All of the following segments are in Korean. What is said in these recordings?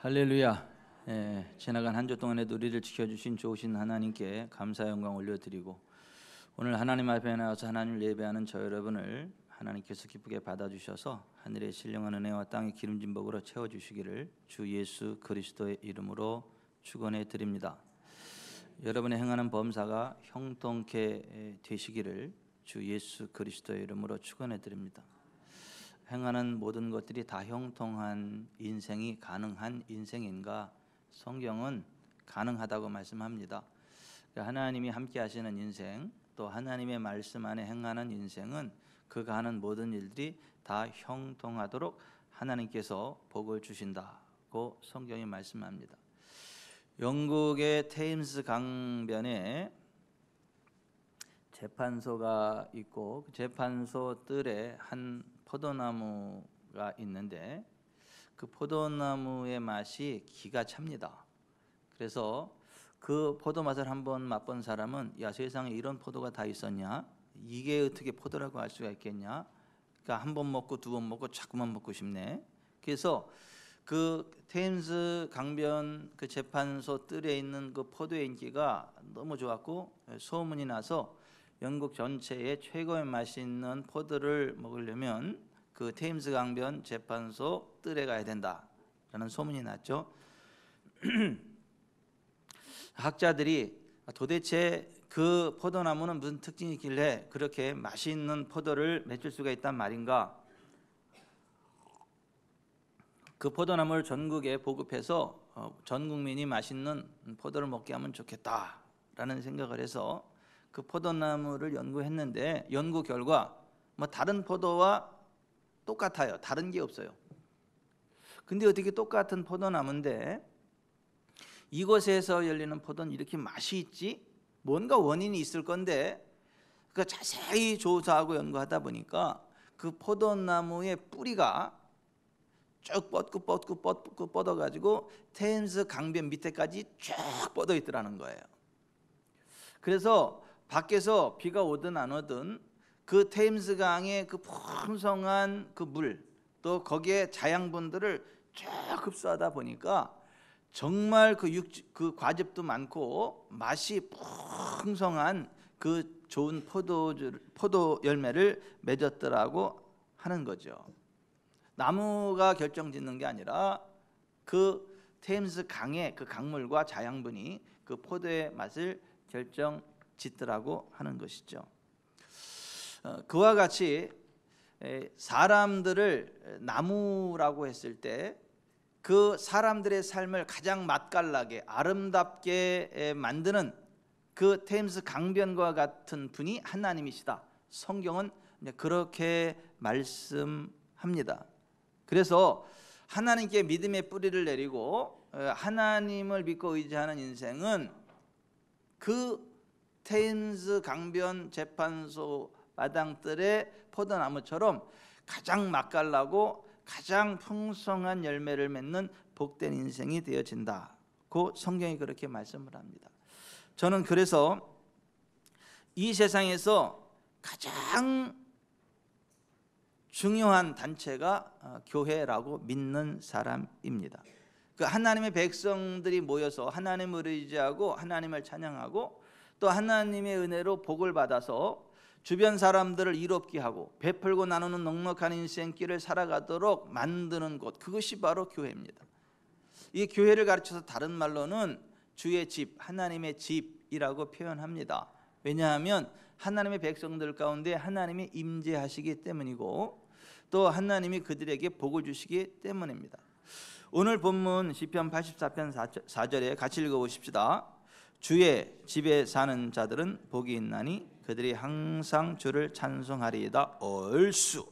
할렐루야. 지나간 한 주 동안에도 우리를 지켜주신 좋으신 하나님께 감사 영광 올려드리고, 오늘 하나님 앞에 나와서 하나님을 예배하는 저 여러분을 하나님께서 기쁘게 받아주셔서 하늘의 신령한 은혜와 땅의 기름진 복으로 채워주시기를 주 예수 그리스도의 이름으로 축원해 드립니다. 여러분의 행하는 범사가 형통케 되시기를 주 예수 그리스도의 이름으로 축원해 드립니다. 행하는 모든 것들이 다 형통한 인생이 가능한 인생인가? 성경은 가능하다고 말씀합니다. 하나님이 함께 하시는 인생, 또 하나님의 말씀 안에 행하는 인생은 그가 하는 모든 일들이 다 형통하도록 하나님께서 복을 주신다고 성경이 말씀합니다. 영국의 테임스 강변에 재판소가 있고, 그 재판소 뜰에 한 포도나무가 있는데 그 포도나무의 맛이 기가 찹니다. 그래서 그 포도 맛을 한번 맛본 사람은 야, 세상에 이런 포도가 다 있었냐? 이게 어떻게 포도라고 할 수가 있겠냐? 그러니까 한 번 먹고 두 번 먹고 자꾸만 먹고 싶네. 그래서 그 테임스 강변 그 재판소 뜰에 있는 그 포도의 인기가 너무 좋았고 소문이 나서 영국 전체에 최고의 맛있는 포도를 먹으려면 그 테임스 강변 재판소 뜰에 가야 된다라는 소문이 났죠. 학자들이 도대체 그 포도나무는 무슨 특징이 있길래 그렇게 맛있는 포도를 맺을 수가 있단 말인가? 그 포도나무를 전국에 보급해서 전 국민이 맛있는 포도를 먹게 하면 좋겠다라는 생각을 해서 그 포도나무를 연구했는데, 연구 결과 뭐 다른 포도와 똑같아요. 다른 게 없어요. 근데 어떻게 똑같은 포도나무인데 이곳에서 열리는 포도는 이렇게 맛이 있지? 뭔가 원인이 있을 건데, 그 자세히 조사하고 연구하다 보니까 그 포도나무의 뿌리가 쭉 뻗어가지고 테임스 강변 밑에까지 쭉 뻗어 있더라는 거예요. 그래서 밖에서 비가 오든 안 오든 그 테임스 강의 그 풍성한 그 물, 또 거기에 자양분들을 쭉 흡수하다 보니까 정말 그 과즙도 많고 맛이 풍성한 그 좋은 포도 열매를 맺었더라고 하는 거죠. 나무가 결정짓는 게 아니라 그 테임스 강의 그 강물과 자양분이 그 포도의 맛을 결정짓더라고 하는 것이죠. 그와 같이 사람들을 나무라고 했을 때 그 사람들의 삶을 가장 맛깔나게 아름답게 만드는 그 테임스 강변과 같은 분이 하나님이시다. 성경은 그렇게 말씀합니다. 그래서 하나님께 믿음의 뿌리를 내리고 하나님을 믿고 의지하는 인생은 그 테임스 강변 재판소 마당뜰의 포도나무처럼 가장 맛깔나고 가장 풍성한 열매를 맺는 복된 인생이 되어진다고 성경이 그렇게 말씀을 합니다. 저는 그래서 이 세상에서 가장 중요한 단체가 교회라고 믿는 사람입니다. 그 하나님의 백성들이 모여서 하나님을 의지하고 하나님을 찬양하고 또 하나님의 은혜로 복을 받아서 주변 사람들을 이롭게 하고 베풀고 나누는 넉넉한 인생길을 살아가도록 만드는 곳, 그것이 바로 교회입니다. 이 교회를 가르쳐서 다른 말로는 주의 집, 하나님의 집이라고 표현합니다. 왜냐하면 하나님의 백성들 가운데 하나님이 임재하시기 때문이고 또 하나님이 그들에게 복을 주시기 때문입니다. 오늘 본문 시편 84편 4절에 같이 읽어보십시다. 주의 집에 사는 자들은 복이 있나니 그들이 항상 주를 찬송하리이다. 얼쑤.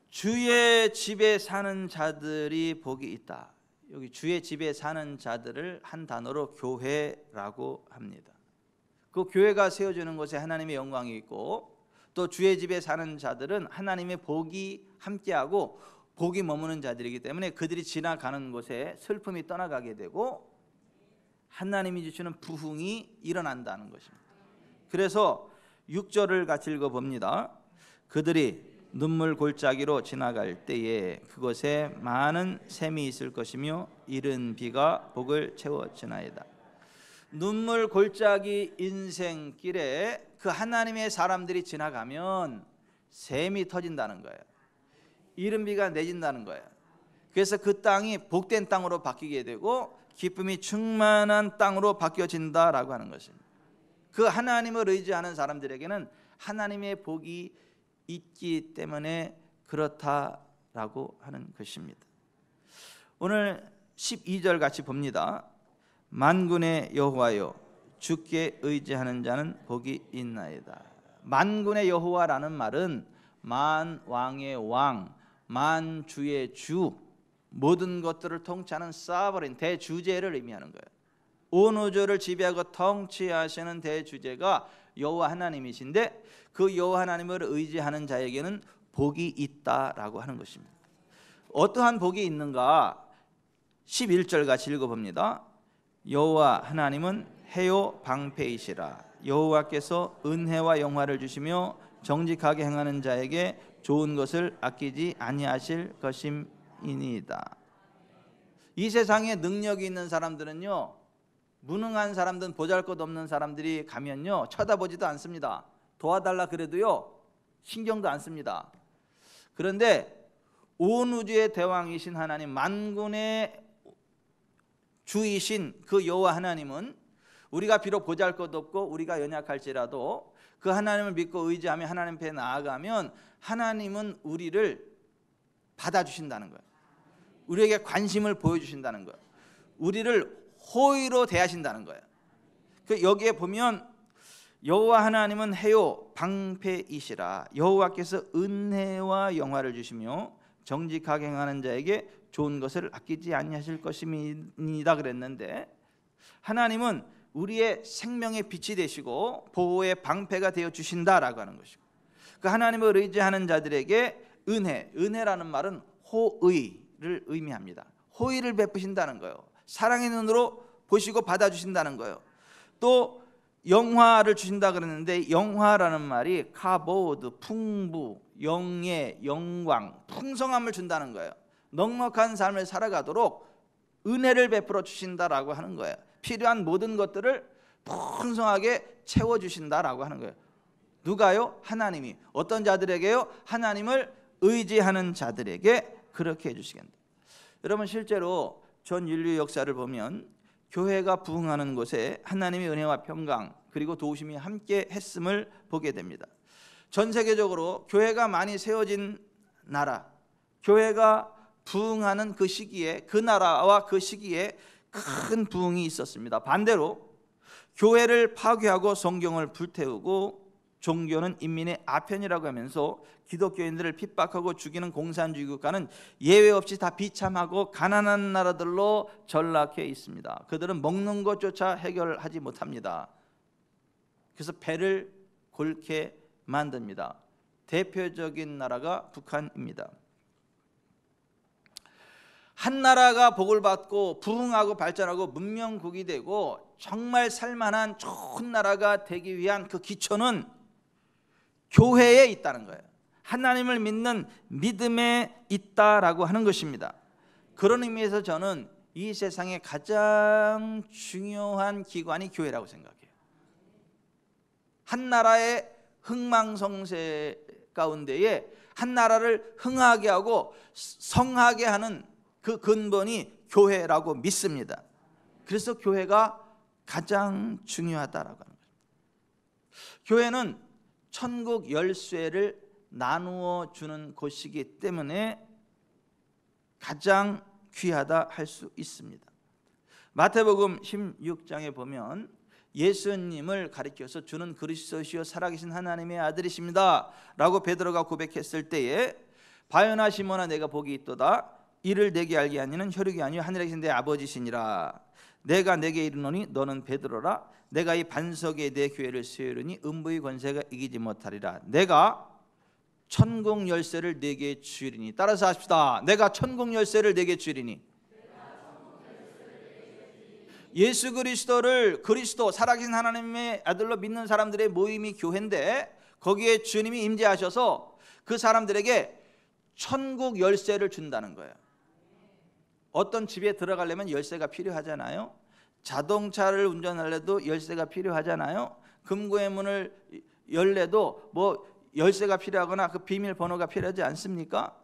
주의 집에 사는 자들이 복이 있다. 여기 주의 집에 사는 자들을 한 단어로 교회라고 합니다. 그 교회가 세워지는 곳에 하나님의 영광이 있고 또 주의 집에 사는 자들은 하나님의 복이 함께하고 복이 머무는 자들이기 때문에 그들이 지나가는 곳에 슬픔이 떠나가게 되고 하나님이 주시는 부흥이 일어난다는 것입니다. 그래서 6절을 같이 읽어봅니다. 그들이 눈물 골짜기로 지나갈 때에 그곳에 많은 샘이 있을 것이며 이른 비가 복을 채워주나이다. 눈물 골짜기 인생길에 그 하나님의 사람들이 지나가면 샘이 터진다는 거예요. 이른 비가 내린다는 거예요. 그래서 그 땅이 복된 땅으로 바뀌게 되고 기쁨이 충만한 땅으로 바뀌어진다라고 하는 것입니다. 그 하나님을 의지하는 사람들에게는 하나님의 복이 있기 때문에 그렇다라고 하는 것입니다. 오늘 12절 같이 봅니다. 만군의 여호와여 주께 의지하는 자는 복이 있나이다. 만군의 여호와라는 말은 만왕의 왕, 만주의 주, 모든 것들을 통치하는 사버린 대주제를 의미하는 거예요. 온 우주를 지배하고 통치하시는 대주제가 여호와 하나님이신데 그 여호와 하나님을 의지하는 자에게는 복이 있다라고 하는 것입니다. 어떠한 복이 있는가? 11절 같이 읽어봅니다. 여호와 하나님은 해요 방패이시라. 여호와께서 은혜와 영화를 주시며 정직하게 행하는 자에게 좋은 것을 아끼지 아니하실 것임이니이다. 이 세상에 능력이 있는 사람들은요, 무능한 사람들은 보잘것없는 사람들이 가면요 쳐다보지도 않습니다. 도와달라 그래도요 신경도 안 씁니다. 그런데 온 우주의 대왕이신 하나님, 만군의 주이신 그 여호와 하나님은 우리가 비록 보잘것없고 우리가 연약할지라도 그 하나님을 믿고 의지하며 하나님 앞에 나아가면 하나님은 우리를 받아주신다는 거예요. 우리에게 관심을 보여주신다는 거예요. 우리를 호의로 대하신다는 거예요. 여기에 보면 여호와 하나님은 해요 방패이시라. 여호와께서 은혜와 영화를 주시며 정직하게 행하는 자에게 좋은 것을 아끼지 아니하실 것입니다 그랬는데, 하나님은 우리의 생명의 빛이 되시고 보호의 방패가 되어 주신다라고 하는 것이고, 그 하나님을 의지하는 자들에게 은혜라는 말은 호의를 의미합니다. 호의를 베푸신다는 거예요. 사랑의 눈으로 보시고 받아주신다는 거예요. 또 영화를 주신다 그랬는데, 영화라는 말이 카보드, 풍부, 영예, 영광, 풍성함을 준다는 거예요. 넉넉한 삶을 살아가도록 은혜를 베풀어 주신다라고 하는 거예요. 필요한 모든 것들을 풍성하게 채워주신다라고 하는 거예요. 누가요? 하나님이. 어떤 자들에게요? 하나님을 의지하는 자들에게 그렇게 해주시겠다. 여러분, 실제로 전 인류 역사를 보면 교회가 부흥하는 곳에 하나님의 은혜와 평강 그리고 도우심이 함께 했음을 보게 됩니다. 전 세계적으로 교회가 많이 세워진 나라, 교회가 부흥하는 그 시기에, 그 나라와 그 시기에 큰 부흥이 있었습니다. 반대로 교회를 파괴하고 성경을 불태우고 종교는 인민의 아편이라고 하면서 기독교인들을 핍박하고 죽이는 공산주의 국가는 예외 없이 다 비참하고 가난한 나라들로 전락해 있습니다. 그들은 먹는 것조차 해결하지 못합니다. 그래서 배를 골게 만듭니다. 대표적인 나라가 북한입니다. 한 나라가 복을 받고 부흥하고 발전하고 문명국이 되고 정말 살만한 좋은 나라가 되기 위한 그 기초는 교회에 있다는 거예요. 하나님을 믿는 믿음에 있다라고 하는 것입니다. 그런 의미에서 저는 이 세상에 가장 중요한 기관이 교회라고 생각해요. 한 나라의 흥망성쇠 가운데에 한 나라를 흥하게 하고 성하게 하는 그 근본이 교회라고 믿습니다. 그래서 교회가 가장 중요하다라고 하는 거죠. 교회는 천국 열쇠를 나누어 주는 곳이기 때문에 가장 귀하다 할 수 있습니다. 마태복음 16장에 보면 예수님을 가리켜서 주는 그리스도시요 살아계신 하나님의 아들이십니다 라고 베드로가 고백했을 때에, 바요나 시몬아 내가 복이 있도다. 이를 내게 알게 하니는 혈육이 아니요 하늘에 계신 내 아버지시니라. 내가 내게 이르노니 너는 베드로라. 내가 이 반석에 내 교회를 세우리니 음부의 권세가 이기지 못하리라. 내가 천국 열쇠를 내게 주리니. 따라서 하십시다. 내가 천국 열쇠를 내게 주리니. 예수 그리스도를 그리스도 살아계신 하나님의 아들로 믿는 사람들의 모임이 교회인데, 거기에 주님이 임재하셔서 그 사람들에게 천국 열쇠를 준다는 거예요. 어떤 집에 들어가려면 열쇠가 필요하잖아요. 자동차를 운전하려도 열쇠가 필요하잖아요. 금고의 문을 열래도 뭐 열쇠가 필요하거나 그 비밀번호가 필요하지 않습니까?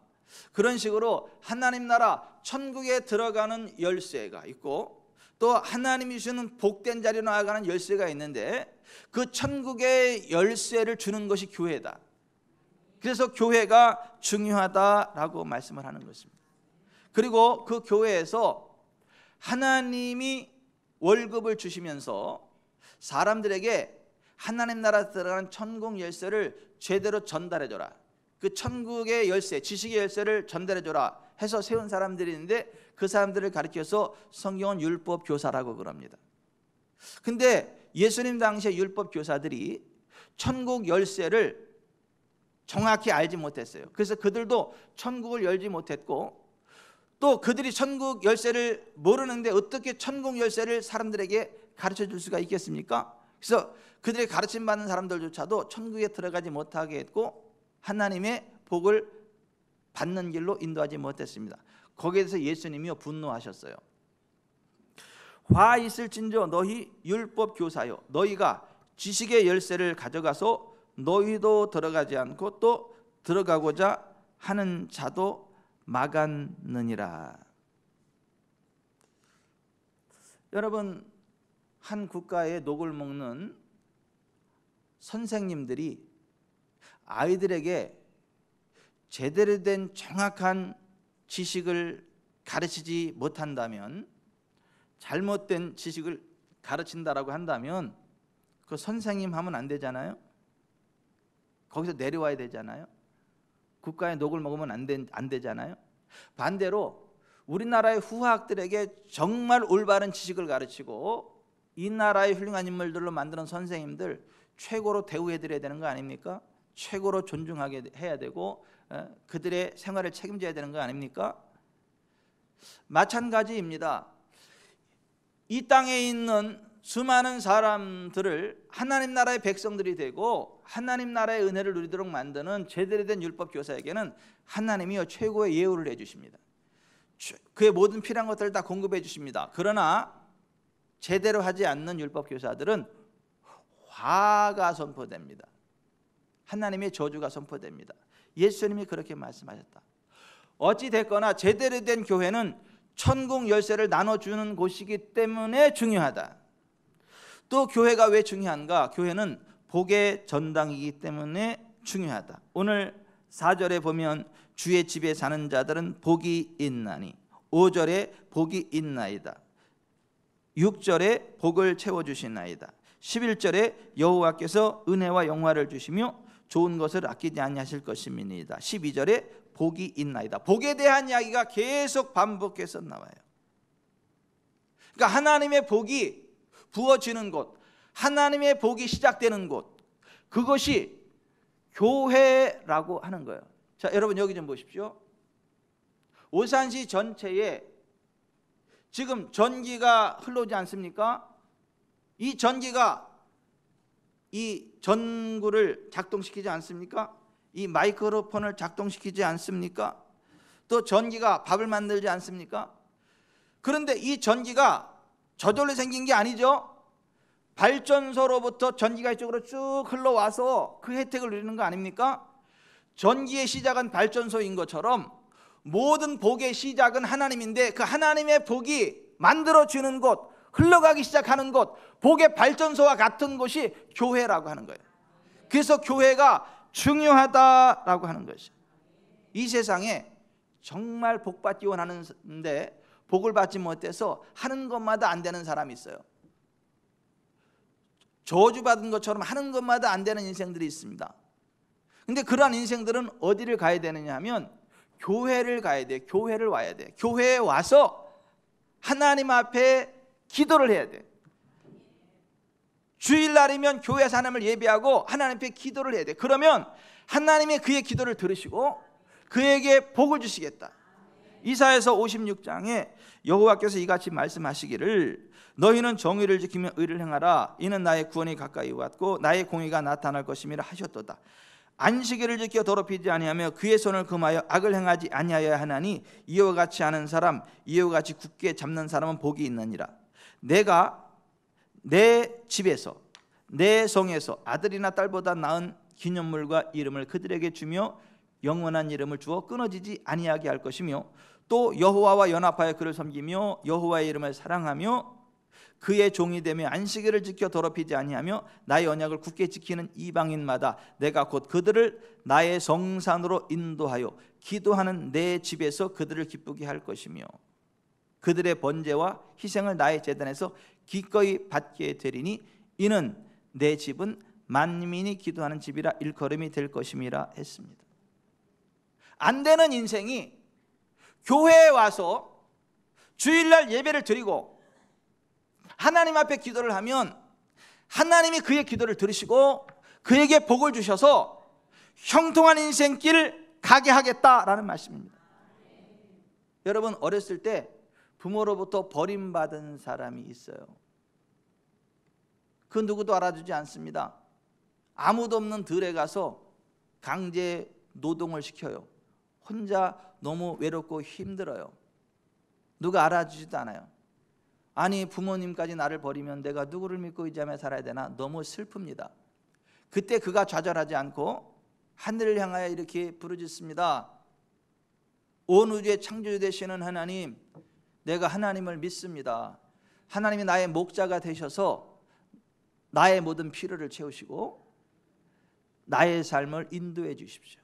그런 식으로 하나님 나라 천국에 들어가는 열쇠가 있고, 또 하나님이 주시는 복된 자리로 나아가는 열쇠가 있는데, 그 천국의 열쇠를 주는 것이 교회다. 그래서 교회가 중요하다라고 말씀을 하는 것입니다. 그리고 그 교회에서 하나님이 월급을 주시면서 사람들에게 하나님 나라 들어가는 천국 열쇠를 제대로 전달해줘라, 그 천국의 열쇠, 지식의 열쇠를 전달해줘라 해서 세운 사람들이 있는데, 그 사람들을 가리켜서 성경은 율법 교사라고 그럽니다. 근데 예수님 당시에 율법 교사들이 천국 열쇠를 정확히 알지 못했어요. 그래서 그들도 천국을 열지 못했고, 또 그들이 천국 열쇠를 모르는데 어떻게 천국 열쇠를 사람들에게 가르쳐 줄 수가 있겠습니까? 그래서 그들의 가르침 받는 사람들조차도 천국에 들어가지 못하게 했고, 하나님의 복을 받는 길로 인도하지 못했습니다. 거기에 대해서 예수님이 분노하셨어요. 화 있을진저 너희 율법 교사여, 너희가 지식의 열쇠를 가져가서 너희도 들어가지 않고 또 들어가고자 하는 자도 막았느니라. 여러분, 한 국가의 녹을 먹는 선생님들이 아이들에게 제대로 된 정확한 지식을 가르치지 못한다면, 잘못된 지식을 가르친다라고 한다면 그 선생님 하면 안 되잖아요. 거기서 내려와야 되잖아요. 국가의 녹을 먹으면 안 되잖아요. 반대로 우리나라의 후학들에게 정말 올바른 지식을 가르치고 이 나라의 훌륭한 인물들로 만드는 선생님들 최고로 대우해드려야 되는 거 아닙니까? 최고로 존중하게 해야 되고 그들의 생활을 책임져야 되는 거 아닙니까? 마찬가지입니다. 이 땅에 있는 수많은 사람들을 하나님 나라의 백성들이 되고 하나님 나라의 은혜를 누리도록 만드는 제대로 된 율법 교사에게는 하나님이요 최고의 예우를 해주십니다. 그의 모든 필요한 것들을 다 공급해 주십니다. 그러나 제대로 하지 않는 율법 교사들은 화가 선포됩니다. 하나님의 저주가 선포됩니다. 예수님이 그렇게 말씀하셨다. 어찌 됐거나 제대로 된 교회는 천국 열쇠를 나눠주는 곳이기 때문에 중요하다. 또 교회가 왜 중요한가? 교회는 복의 전당이기 때문에 중요하다. 오늘 4절에 보면 주의 집에 사는 자들은 복이 있나니, 5절에 복이 있나이다, 6절에 복을 채워주시나이다, 11절에 여호와께서 은혜와 영화를 주시며 좋은 것을 아끼지 아니하실 것임이니이다, 12절에 복이 있나이다. 복에 대한 이야기가 계속 반복해서 나와요. 그러니까 하나님의 복이 부어지는 곳, 하나님의 복이 시작되는 곳, 그것이 교회라고 하는 거예요. 자, 여러분 여기 좀 보십시오. 오산시 전체에 지금 전기가 흘러오지 않습니까? 이 전기가 이 전구를 작동시키지 않습니까? 이 마이크로폰을 작동시키지 않습니까? 또 전기가 밥을 만들지 않습니까? 그런데 이 전기가 저절로 생긴 게 아니죠. 발전소로부터 전기가 이쪽으로 쭉 흘러와서 그 혜택을 누리는 거 아닙니까? 전기의 시작은 발전소인 것처럼 모든 복의 시작은 하나님인데, 그 하나님의 복이 만들어지는 곳, 흘러가기 시작하는 곳, 복의 발전소와 같은 곳이 교회라고 하는 거예요. 그래서 교회가 중요하다라고 하는 것이에요. 이 세상에 정말 복받기 원하는데 복을 받지 못해서 하는 것마다 안 되는 사람이 있어요. 저주받은 것처럼 하는 것마다 안 되는 인생들이 있습니다. 근데 그러한 인생들은 어디를 가야 되느냐 하면 교회를 가야 돼. 교회를 와야 돼. 교회에 와서 하나님 앞에 기도를 해야 돼. 주일날이면 교회에서 하나님을 예배하고 하나님 앞에 기도를 해야 돼. 그러면 하나님이 그의 기도를 들으시고 그에게 복을 주시겠다. 이사야서 56장에 여호와께서 이같이 말씀하시기를 너희는 정의를 지키며 의를 행하라. 이는 나의 구원이 가까이 왔고 나의 공의가 나타날 것임이라 하셨도다. 안식일을 지켜 더럽히지 아니하며 그의 손을 금하여 악을 행하지 아니하여야 하나니 이와 같이 하는 사람, 이와 같이 굳게 잡는 사람은 복이 있느니라. 내가 내 집에서 내 성에서 아들이나 딸보다 나은 기념물과 이름을 그들에게 주며 영원한 이름을 주어 끊어지지 아니하게 할 것이며, 또 여호와와 연합하여 그를 섬기며 여호와의 이름을 사랑하며 그의 종이 되며 안식일을 지켜 더럽히지 아니하며 나의 언약을 굳게 지키는 이방인마다 내가 곧 그들을 나의 성산으로 인도하여 기도하는 내 집에서 그들을 기쁘게 할 것이며, 그들의 번제와 희생을 나의 제단에서 기꺼이 받게 되리니 이는 내 집은 만민이 기도하는 집이라 일컬음이 될 것임이라 했습니다. 안 되는 인생이 교회에 와서 주일날 예배를 드리고 하나님 앞에 기도를 하면 하나님이 그의 기도를 들으시고 그에게 복을 주셔서 형통한 인생길 가게 하겠다라는 말씀입니다. 여러분, 어렸을 때 부모로부터 버림받은 사람이 있어요. 그 누구도 알아주지 않습니다. 아무도 없는 들에 가서 강제 노동을 시켜요. 혼자 너무 외롭고 힘들어요. 누가 알아주지도 않아요. 아니, 부모님까지 나를 버리면 내가 누구를 믿고 의지하며 살아야 되나? 너무 슬픕니다. 그때 그가 좌절하지 않고 하늘을 향하여 이렇게 부르짖습니다. 온 우주의 창조주 되시는 하나님, 내가 하나님을 믿습니다. 하나님이 나의 목자가 되셔서 나의 모든 필요를 채우시고 나의 삶을 인도해 주십시오.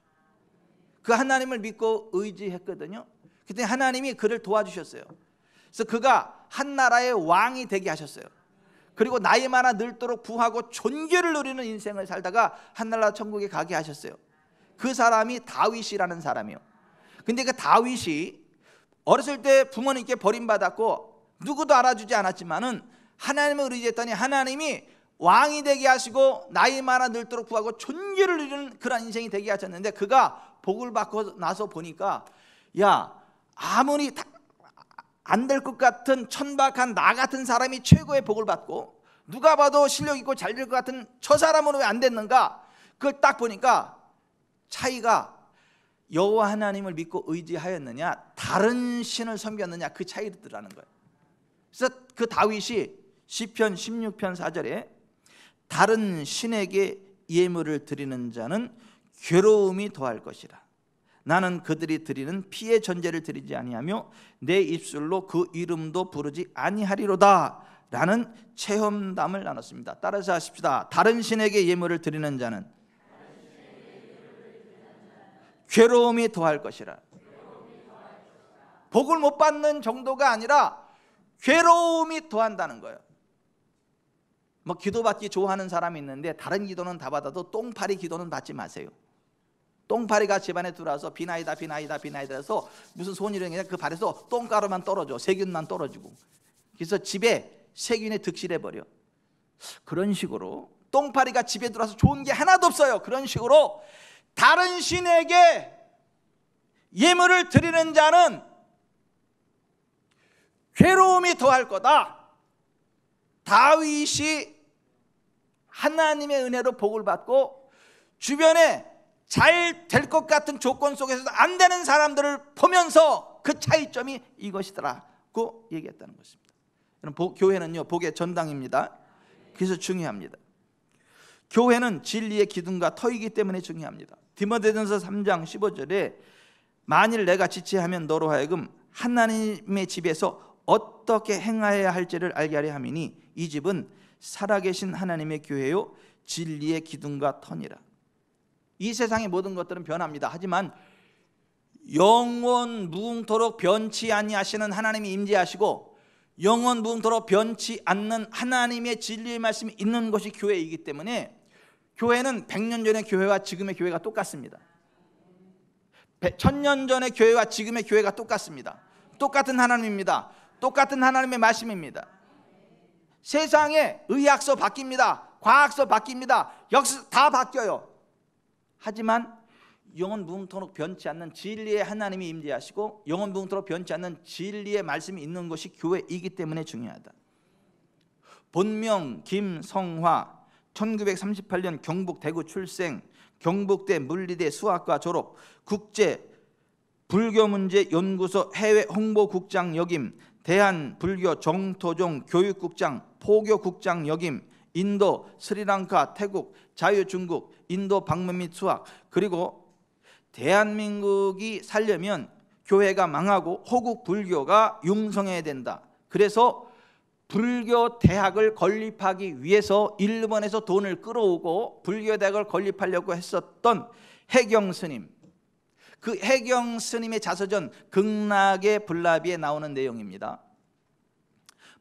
그 하나님을 믿고 의지했거든요. 그때 하나님이 그를 도와주셨어요. 그래서 그가 한 나라의 왕이 되게 하셨어요. 그리고 나이 많아 늙도록 부하고 존귀를 누리는 인생을 살다가 한나라 천국에 가게 하셨어요. 그 사람이 다윗이라는 사람이에요. 근데 그 다윗이 어렸을 때 부모님께 버림받았고 누구도 알아주지 않았지만은 하나님을 의지했더니 하나님이 왕이 되게 하시고 나이 많아 늙도록 부하고 존귀를 누리는 그런 인생이 되게 하셨는데, 그가 복을 받고 나서 보니까 야, 아무리 안 될 것 같은 천박한 나 같은 사람이 최고의 복을 받고 누가 봐도 실력 있고 잘 될 것 같은 저 사람은 왜 안 됐는가? 그걸 딱 보니까 차이가 여호와 하나님을 믿고 의지하였느냐 다른 신을 섬겼느냐, 그 차이더라는 거예요. 그래서 그 다윗이 시편 16편 4절에 다른 신에게 예물을 드리는 자는 괴로움이 더할 것이라. 나는 그들이 드리는 피의 전제를 드리지 아니하며 내 입술로 그 이름도 부르지 아니하리로다 라는 체험담을 나눴습니다. 따라서 하십시다. 다른 신에게 예물을 드리는 자는 괴로움이 더할 것이라. 복을 못 받는 정도가 아니라 괴로움이 더한다는 거예요. 뭐 기도받기 좋아하는 사람이 있는데 다른 기도는 다 받아도 똥파리 기도는 받지 마세요. 똥파리가 집안에 들어와서 비나이다 해서 무슨 손이령이냐, 그 발에서 똥가루만 떨어져, 세균만 떨어지고, 그래서 집에 세균이 득실해버려. 그런 식으로 똥파리가 집에 들어와서 좋은 게 하나도 없어요. 그런 식으로 다른 신에게 예물을 드리는 자는 괴로움이 더할 거다. 다윗이 하나님의 은혜로 복을 받고 주변에 잘 될 것 같은 조건 속에서도 안 되는 사람들을 보면서 그 차이점이 이것이더라고 얘기했다는 것입니다. 교회는요, 복의 전당입니다. 그래서 중요합니다. 교회는 진리의 기둥과 터이기 때문에 중요합니다. 디모데전서 3장 15절에 만일 내가 지체하면 너로 하여금 하나님의 집에서 어떻게 행하여야 할지를 알게 하려 함이니 이 집은 살아계신 하나님의 교회요 진리의 기둥과 터니라. 이 세상의 모든 것들은 변합니다. 하지만 영원 무궁토록 변치 아니하시는 하나님이 임재하시고 영원 무궁토록 변치 않는 하나님의 진리의 말씀이 있는 것이 교회이기 때문에 교회는 100년 전의 교회와 지금의 교회가 똑같습니다. 1000년 전의 교회와 지금의 교회가 똑같습니다. 똑같은 하나님입니다. 똑같은 하나님의 말씀입니다. 세상에 의학서 바뀝니다. 과학서 바뀝니다. 역사 다 바뀌어요. 하지만 영원 무궁토록 변치 않는 진리의 하나님이 임재하시고 영원 무궁토록 변치 않는 진리의 말씀이 있는 것이 교회이기 때문에 중요하다. 본명 김성화, 1938년 경북 대구 출생, 경북대 물리대 수학과 졸업, 국제 불교문제 연구소 해외 홍보국장 역임, 대한불교 정토종 교육국장, 포교국장 역임, 인도, 스리랑카, 태국, 자유중국, 인도 방문 및 수학. 그리고 대한민국이 살려면 교회가 망하고 호국 불교가 융성해야 된다. 그래서 불교 대학을 건립하기 위해서 일본에서 돈을 끌어오고 불교 대학을 건립하려고 했었던 해경 스님, 그 해경 스님의 자서전 극락의 불나비에 나오는 내용입니다.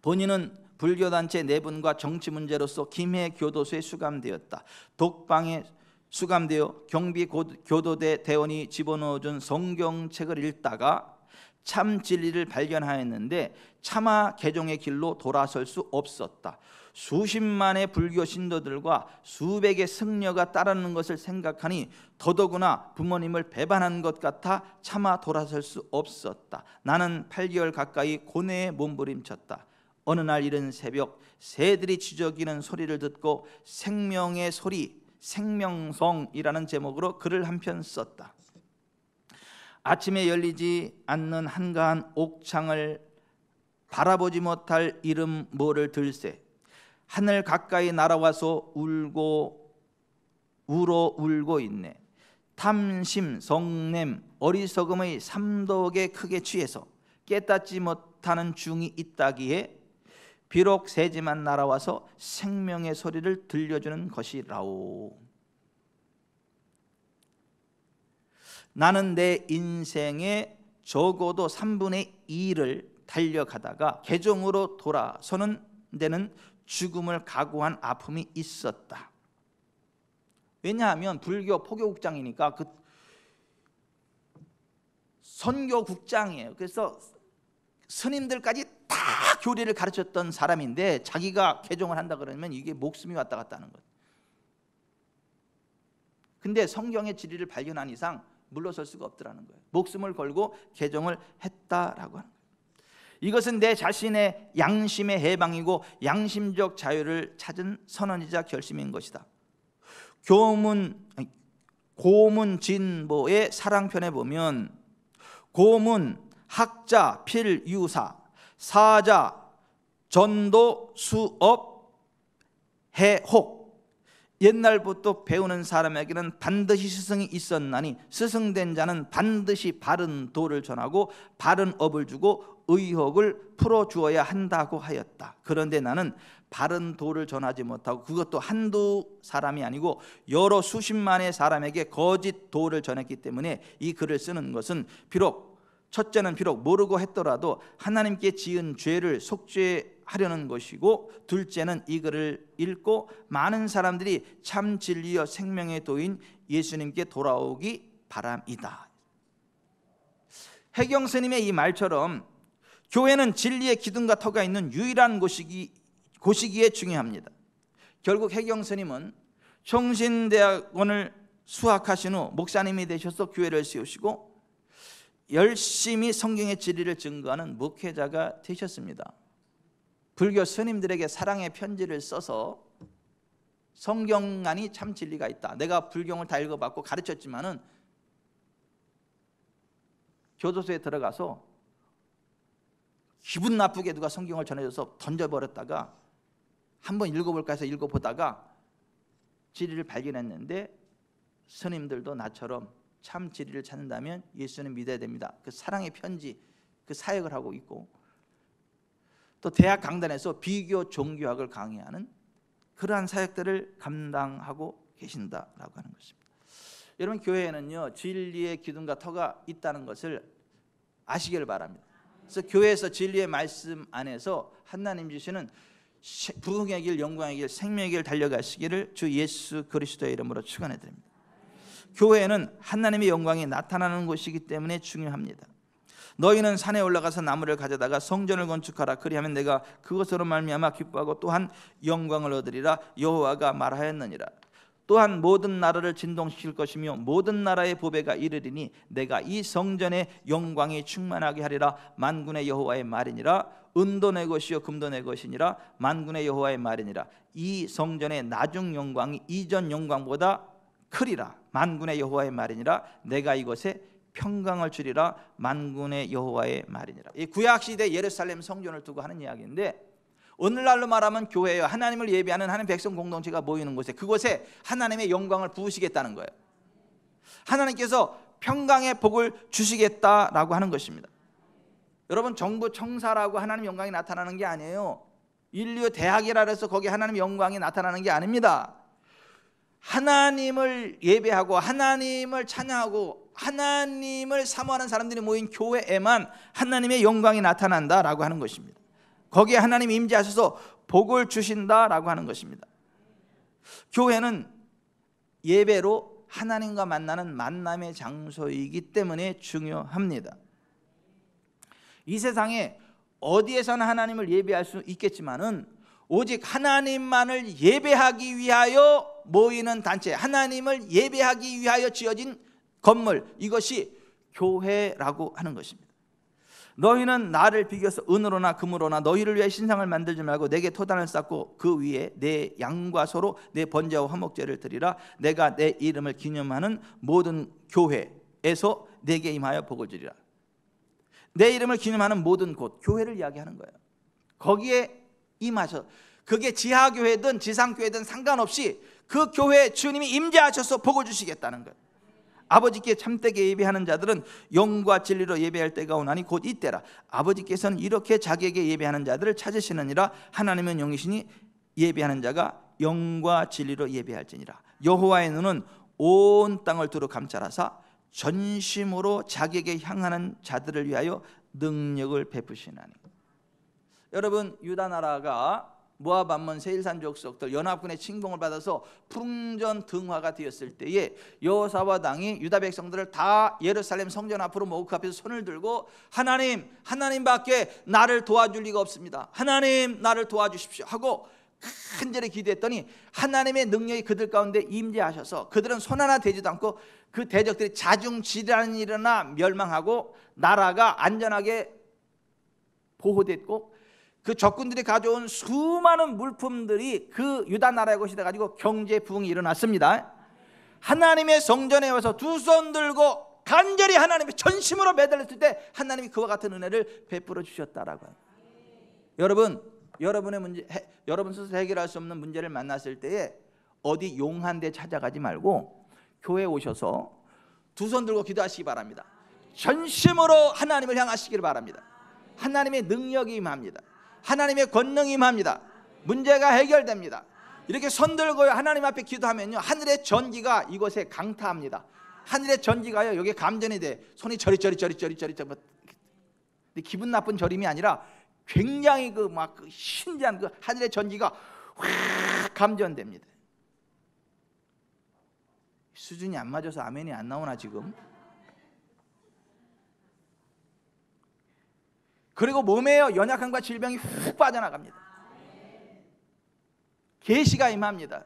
본인은 불교단체 내분과 정치 문제로서 김해 교도소에 수감되었다. 독방에 수감되어 경비 교도대 대원이 집어넣어준 성경책을 읽다가 참 진리를 발견하였는데 차마 개종의 길로 돌아설 수 없었다. 수십만의 불교 신도들과 수백의 승려가 따르는 것을 생각하니 더더구나 부모님을 배반한 것 같아 차마 돌아설 수 없었다. 나는 8개월 가까이 고뇌에 몸부림쳤다. 어느 날 이른 새벽 새들이 지저귀는 소리를 듣고 생명의 소리, 생명성이라는 제목으로 글을 한 편 썼다. 아침에 열리지 않는 한가한 옥창을 바라보지 못할 이름 모를 들새, 하늘 가까이 날아와서 울고 있네. 탐심, 성냄, 어리석음의 삼독에 크게 취해서 깨닫지 못하는 중이 있다기에 비록 새지만 날아와서 생명의 소리를 들려주는 것이라오. 나는 내 인생의 적어도 3분의 2를 달려가다가 개종으로 돌아서는 데는 죽음을 각오한 아픔이 있었다. 왜냐하면 불교 포교국장이니까 그 선교국장이에요. 그래서 스님들까지 다 교리를 가르쳤던 사람인데 자기가 개종을 한다 그러면 이게 목숨이 왔다 갔다 하는 거예요. 근데 성경의 진리를 발견한 이상 물러설 수가 없더라는 거예요. 목숨을 걸고 개종을 했다라고 하는 거예요. 이것은 내 자신의 양심의 해방이고 양심적 자유를 찾은 선언이자 결심인 것이다. 고문진보의 사랑편에 보면 고문, 학자, 필유사, 사자, 전도, 수업, 해혹. 옛날부터 배우는 사람에게는 반드시 스승이 있었나니 스승된 자는 반드시 바른 도를 전하고 바른 업을 주고 의혹을 풀어주어야 한다고 하였다. 그런데 나는 바른 도를 전하지 못하고 그것도 한두 사람이 아니고 여러 수십만의 사람에게 거짓 도를 전했기 때문에 이 글을 쓰는 것은 첫째는 비록 모르고 했더라도 하나님께 지은 죄를 속죄하려는 것이고, 둘째는 이 글을 읽고 많은 사람들이 참 진리여 생명의 도인 예수님께 돌아오기 바람이다. 해경 스님의 이 말처럼 교회는 진리의 기둥과 터가 있는 유일한 곳이기에 중요합니다. 결국 해경 스님은 총신대학원을 수학하신 후 목사님이 되셔서 교회를 세우시고 열심히 성경의 진리를 증거하는 목회자가 되셨습니다. 불교 스님들에게 사랑의 편지를 써서 성경 안이 참 진리가 있다. 내가 불경을 다 읽어봤고 가르쳤지만은 교도소에 들어가서 기분 나쁘게 누가 성경을 전해줘서 던져버렸다가 한번 읽어볼까 해서 읽어보다가 진리를 발견했는데, 스님들도 나처럼 참 진리를 찾는다면 예수는 믿어야 됩니다. 그 사랑의 편지, 그 사역을 하고 있고, 또 대학 강단에서 비교 종교학을 강의하는 그러한 사역들을 감당하고 계신다라고 하는 것입니다. 여러분, 교회에는요 진리의 기둥과 터가 있다는 것을 아시기를 바랍니다. 그래서 교회에서 진리의 말씀 안에서 하나님 주시는 부흥의 길, 영광의 길, 생명의 길 달려가시기를 주 예수 그리스도의 이름으로 축원해 드립니다. 교회는 하나님의 영광이 나타나는 곳이기 때문에 중요합니다. 너희는 산에 올라가서 나무를 가져다가 성전을 건축하라. 그리하면 내가 그것으로 말미암아 기뻐하고 또한 영광을 얻으리라. 여호와가 말하였느니라. 또한 모든 나라를 진동시킬 것이며 모든 나라의 보배가 이르리니 내가 이 성전의 영광이 충만하게 하리라. 만군의 여호와의 말이니라. 은도 내 것이요 금도 내 것이니라. 만군의 여호와의 말이니라. 이 성전의 나중 영광이 이전 영광보다 크리라. 만군의 여호와의 말이니라. 내가 이곳에 평강을 주리라. 만군의 여호와의 말이니라. 이 구약시대 예루살렘 성전을 두고 하는 이야기인데, 오늘날로 말하면 교회예요. 하나님을 예배하는 하나님 백성 공동체가 모이는 곳에, 그곳에 하나님의 영광을 부으시겠다는 거예요. 하나님께서 평강의 복을 주시겠다라고 하는 것입니다. 여러분, 정부 청사라고 하나님 영광이 나타나는 게 아니에요. 인류 대학이라 해서 거기 하나님 영광이 나타나는 게 아닙니다. 하나님을 예배하고 하나님을 찬양하고 하나님을 사모하는 사람들이 모인 교회에만 하나님의 영광이 나타난다라고 하는 것입니다. 거기에 하나님이 임재하셔서 복을 주신다라고 하는 것입니다. 교회는 예배로 하나님과 만나는 만남의 장소이기 때문에 중요합니다. 이 세상에 어디에서나 하나님을 예배할 수 있겠지만은 오직 하나님만을 예배하기 위하여 모이는 단체, 하나님을 예배하기 위하여 지어진 건물, 이것이 교회라고 하는 것입니다. 너희는 나를 비교해서 은으로나 금으로나 너희를 위해 신상을 만들지 말고 내게 토단을 쌓고 그 위에 내 양과 소로 내 번제와 화목제를 드리라. 내가 내 이름을 기념하는 모든 교회에서 내게 임하여 복을 주리라. 내 이름을 기념하는 모든 곳, 교회를 이야기하는 거예요. 거기에 임하셔. 그게 지하교회든 지상교회든 상관없이 그 교회에 주님이 임재하셔서 복을 주시겠다는 거예요. 아버지께 참되게 예배하는 자들은 영과 진리로 예배할 때가 오나니 곧 이때라. 아버지께서는 이렇게 자기에게 예배하는 자들을 찾으시느니라. 하나님은 영이시니 예배하는 자가 영과 진리로 예배할지니라. 여호와의 눈은 온 땅을 두루 감찰하사 전심으로 자기에게 향하는 자들을 위하여 능력을 베푸시나니. 여러분, 유다 나라가 모압 암몬 세일산 족속들 연합군의 침공을 받아서 풍전 등화가 되었을 때에 여호사밧 왕이 유다 백성들을 다 예루살렘 성전 앞으로 모으고 앞에서 손을 들고 하나님밖에 나를 도와줄 리가 없습니다. 하나님 나를 도와주십시오 하고 간절히 기도했더니 하나님의 능력이 그들 가운데 임재하셔서 그들은 손 하나 대지도 않고 그 대적들이 자중질환이 일어나 멸망하고 나라가 안전하게 보호됐고, 그 적군들이 가져온 수많은 물품들이 그 유다 나라의 것이 돼가지고 경제 부흥이 일어났습니다. 하나님의 성전에 와서 두 손 들고 간절히 하나님의 전심으로 매달렸을 때 하나님이 그와 같은 은혜를 베풀어 주셨다라고 해요. 여러분, 여러분의 문제, 여러분 스스로 해결할 수 없는 문제를 만났을 때에 어디 용한데 찾아가지 말고 교회에 오셔서 두 손 들고 기도하시기 바랍니다. 전심으로 하나님을 향하시기를 바랍니다. 하나님의 능력이 임합니다. 하나님의 권능이 임합니다. 문제가 해결됩니다. 이렇게 손 들고 하나님 앞에 기도하면요, 하늘의 전기가 이곳에 강타합니다. 하늘의 전기가요 여기에 감전이 돼. 손이 저리저리 근데 기분 나쁜 저림이 아니라 굉장히 그 신기한 그 하늘의 전기가 확 감전됩니다. 수준이 안 맞아서 아멘이 안 나오나 지금? 그리고 몸에요 연약함과 질병이 훅 빠져나갑니다. 계시가 임합니다.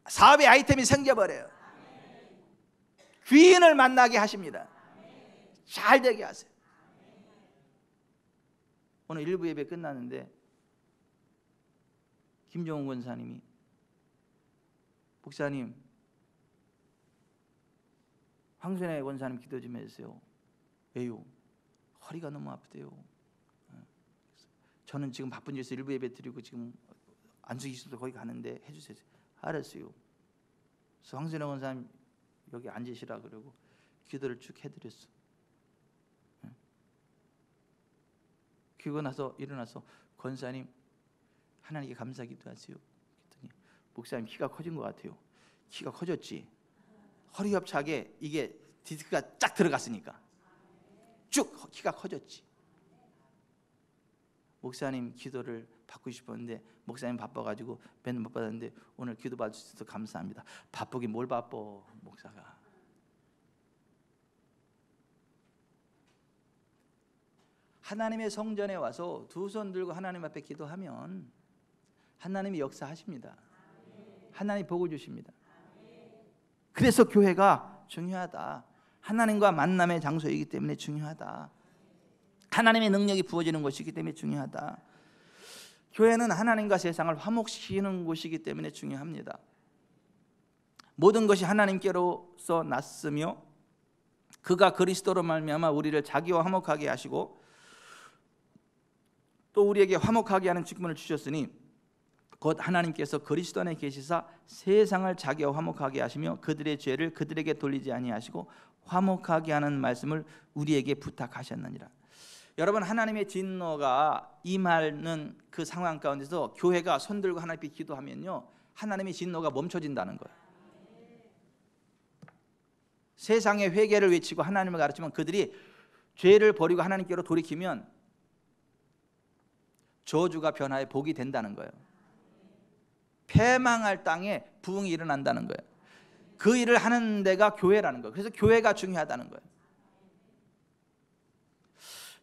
사업의 아이템이 생겨버려요. 귀인을 만나게 하십니다. 잘 되게 하세요. 오늘 1부 예배 끝났는데 김종훈 권사님이, 목사님 황순애 권사님 기도 좀 해주세요. 왜요? 허리가 너무 아프대요. 저는 지금 바쁜 일에서 1부 예배 드리고 지금 안수기 있어도 거기 가는데 해주세요. 알았어요. 그래서 황순애 권사님 여기 앉으시라 그러고 기도를 쭉 해드렸어. 그리고 나서 일어나서 권사님 하나님께 감사 기도하세요. 그랬더니 목사님 키가 커진 것 같아요. 키가 커졌지. 허리 협착에 이게 디스크가 쫙 들어갔으니까 쭉 키가 커졌지. 목사님 기도를 받고 싶었는데 목사님 바빠가지고 맨날 못 받았는데 오늘 기도 받을 수 있어서 감사합니다. 바쁘긴 뭘 바빠 목사가. 하나님의 성전에 와서 두 손 들고 하나님 앞에 기도하면 하나님이 역사하십니다. 하나님 복을 주십니다. 그래서 교회가 중요하다. 하나님과 만남의 장소이기 때문에 중요하다. 하나님의 능력이 부어지는 곳이기 때문에 중요하다. 교회는 하나님과 세상을 화목시키는 곳이기 때문에 중요합니다. 모든 것이 하나님께로서 났으며 그가 그리스도로 말미암아 우리를 자기와 화목하게 하시고 또 우리에게 화목하게 하는 직분을 주셨으니 곧 하나님께서 그리스도 안에 계시사 세상을 자기와 화목하게 하시며 그들의 죄를 그들에게 돌리지 아니하시고 화목하게 하는 말씀을 우리에게 부탁하셨느니라. 여러분, 하나님의 진노가 임하는 그 상황 가운데서 교회가 손들고 하나님 앞에 기도하면요, 하나님의 진노가 멈춰진다는 거예요. 세상의 회개를 외치고 하나님을 가르치면 그들이 죄를 버리고 하나님께로 돌이키면 저주가 변화해 복이 된다는 거예요. 패망할 땅에 부흥이 일어난다는 거예요. 그 일을 하는 데가 교회라는 거예요. 그래서 교회가 중요하다는 거예요.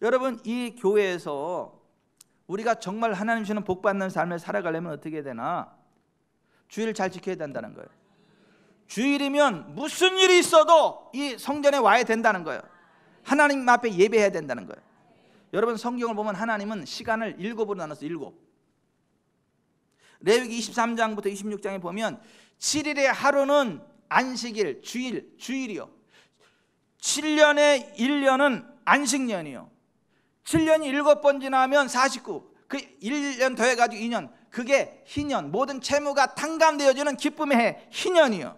여러분, 이 교회에서 우리가 정말 하나님 주시는 복 받는 삶을 살아가려면 어떻게 되나? 주일을 잘 지켜야 된다는 거예요. 주일이면 무슨 일이 있어도 이 성전에 와야 된다는 거예요. 하나님 앞에 예배해야 된다는 거예요. 여러분, 성경을 보면 하나님은 시간을 7으로 나눴어요. 7. 레위기 23장부터 26장에 보면 7일의 하루는 안식일, 주일이요. 7년의 1년은 안식년이요. 7년이 7번 지나면 49. 그 1년 더해가지고 2년. 그게 희년, 모든 채무가 탕감되어지는 기쁨의 해, 희년이요.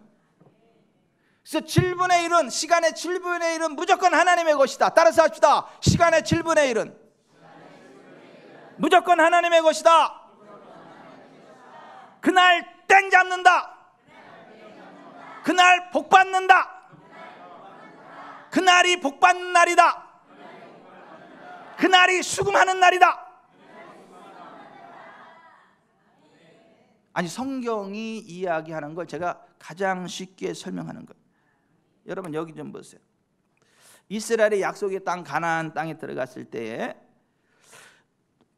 그래서 7분의 1은, 시간의 7분의 1은 무조건 하나님의 것이다. 따라서 합시다. 시간의 7분의 1은 무조건 하나님의 것이다. 그날 땡 잡는다. 그날 복 받는다. 그날이 복 받는 날이다. 그날이 수금하는 날이다. 아니, 성경이 이야기하는 걸 제가 가장 쉽게 설명하는 거예요. 여러분, 여기 좀 보세요. 이스라엘의 약속의 땅 가나안 땅에 들어갔을 때에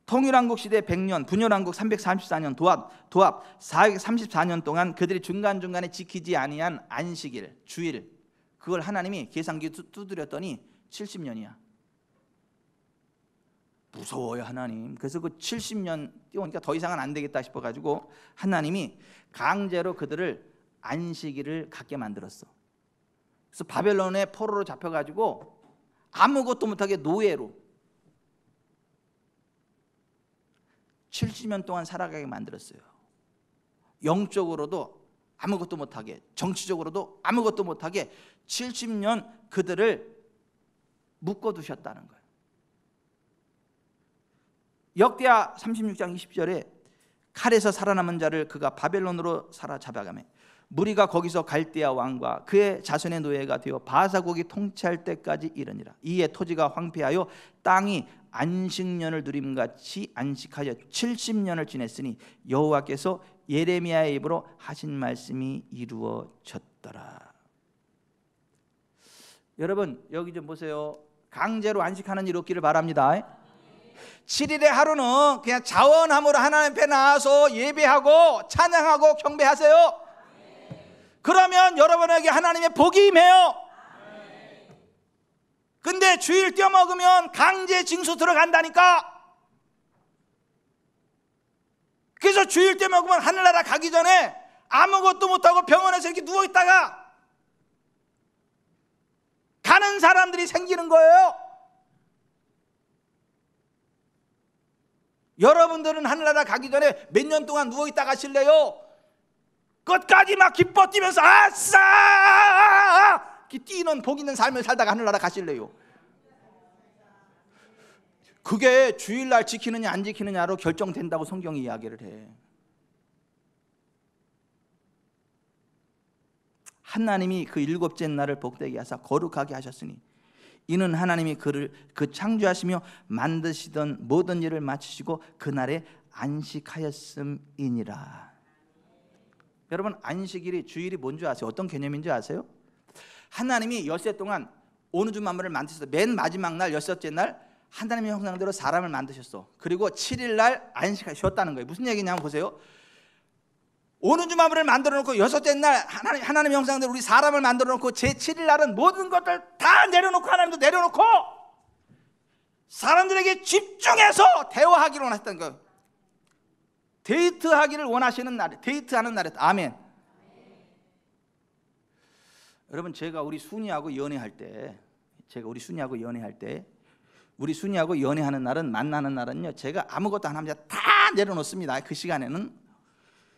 통일왕국 시대 100년, 분열왕국 334년, 도합 434년 동안 그들이 중간중간에 지키지 아니한 안식일, 주일, 그걸 하나님이 계산기 두드렸더니 70년이야. 무서워요, 하나님. 그래서 그 70년 뛰어오니까 더 이상은 안 되겠다 싶어가지고 하나님이 강제로 그들을 안식일을 갖게 만들었어. 그래서 바벨론의 포로로 잡혀가지고 아무것도 못하게 노예로 70년 동안 살아가게 만들었어요. 영적으로도 아무것도 못하게, 정치적으로도 아무것도 못하게 70년 그들을 묶어두셨다는 거예요. 역대하 36장 20절에 칼에서 살아남은 자를 그가 바벨론으로 사로잡아가매 무리가 거기서 갈대아 왕과 그의 자손의 노예가 되어 바사국이 통치할 때까지 이르니라. 이에 토지가 황폐하여 땅이 안식년을 누림같이 안식하여 70년을 지냈으니 여호와께서 예레미야의 입으로 하신 말씀이 이루어졌더라. 여러분, 여기 좀 보세요. 강제로 안식하는 일 없기를 바랍니다. 7일의 하루는 그냥 자원함으로 하나님 앞에 나와서 예배하고 찬양하고 경배하세요. 그러면 여러분에게 하나님의 복이 임해요. 근데 주일 떼어먹으면 강제 징수 들어간다니까. 그래서 주일 떼어먹으면 하늘나라 가기 전에 아무것도 못하고 병원에서 이렇게 누워있다가 가는 사람들이 생기는 거예요. 여러분들은 하늘나라 가기 전에 몇 년 동안 누워있다 가실래요? 끝까지 막 기뻐 뛰면서 아싸 뛰는 복 있는 삶을 살다가 하늘나라 가실래요? 그게 주일날 지키느냐 안 지키느냐로 결정된다고 성경이 이야기를 해. 하나님이 그 일곱째 날을 복되게 하사 거룩하게 하셨으니 이는 하나님이 그를 그 창조하시며 만드시던 모든 일을 마치시고 그날에 안식하였음이니라. 여러분, 안식일이 주일이 뭔지 아세요? 어떤 개념인지 아세요? 하나님이 엿새 동안 온 우주 만물을 만드셨어. 맨 마지막 날 여섯째 날 하나님의 형상대로 사람을 만드셨어. 그리고 7일 날 안식하셨다는 거예요. 무슨 얘기냐면 보세요. 온 우주 만물을 만들어 놓고 여섯째 날 하나님의 형상대로 우리 사람을 만들어 놓고 제 7일 날은 모든 것들 다 내려놓고 하나님도 내려놓고 사람들에게 집중해서 대화하기를 원하셨던 거예요. 데이트하기를 원하시는 날, 데이트하는 날에 아멘. 여러분, 제가 우리 순이하고 연애할 때, 우리 순이하고 연애하는 날은, 만나는 날은요, 제가 아무것도 안 합니다. 다 내려놓습니다. 그 시간에는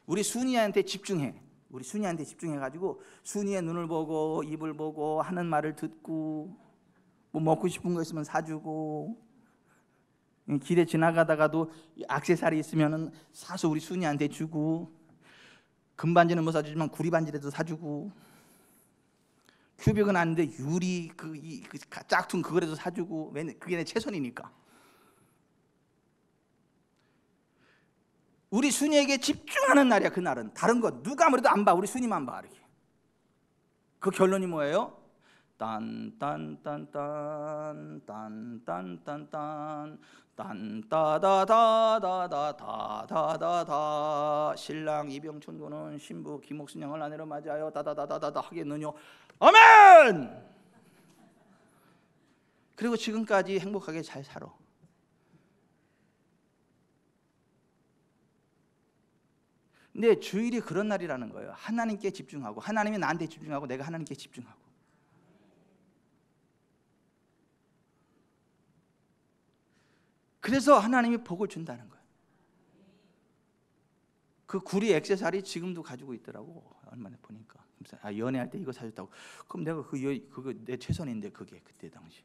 우리 순이한테 집중해. 우리 순이한테 집중해가지고 순이의 눈을 보고 입을 보고 하는 말을 듣고, 뭐 먹고 싶은 거 있으면 사주고, 길에 지나가다가도 액세서리 있으면 사서 우리 순이한테 주고, 금반지는 못 사주지만 구리반지라도 사주고, 큐빅은 아닌데 유리 그 짝퉁 그거라도 사주고, 그게 내 최선이니까. 우리 순이에게 집중하는 날이야. 그날은 다른 거 누가 아무래도 안 봐. 우리 순이만 봐. 이렇게. 그 결론이 뭐예요? 딴딴딴딴 딴딴딴딴 딴따다다다다다다다다 신랑 이병춘군은 신부 김옥순양을 아내로 맞이하여 다다다다다다 하겠느뇨. 아멘. 그리고 지금까지 행복하게 잘 살아. 근데 주일이 그런 날이라는 거예요. 하나님께 집중하고, 하나님이 나한테 집중하고, 내가 하나님께 집중하고. 그래서 하나님이 복을 준다는 거예요. 그 구리 액세서리 지금도 가지고 있더라고. 얼마나 보니까. 연애할 때 이거 사줬다고. 그럼 내가 그거 내 최선인데, 그게 그때 당시.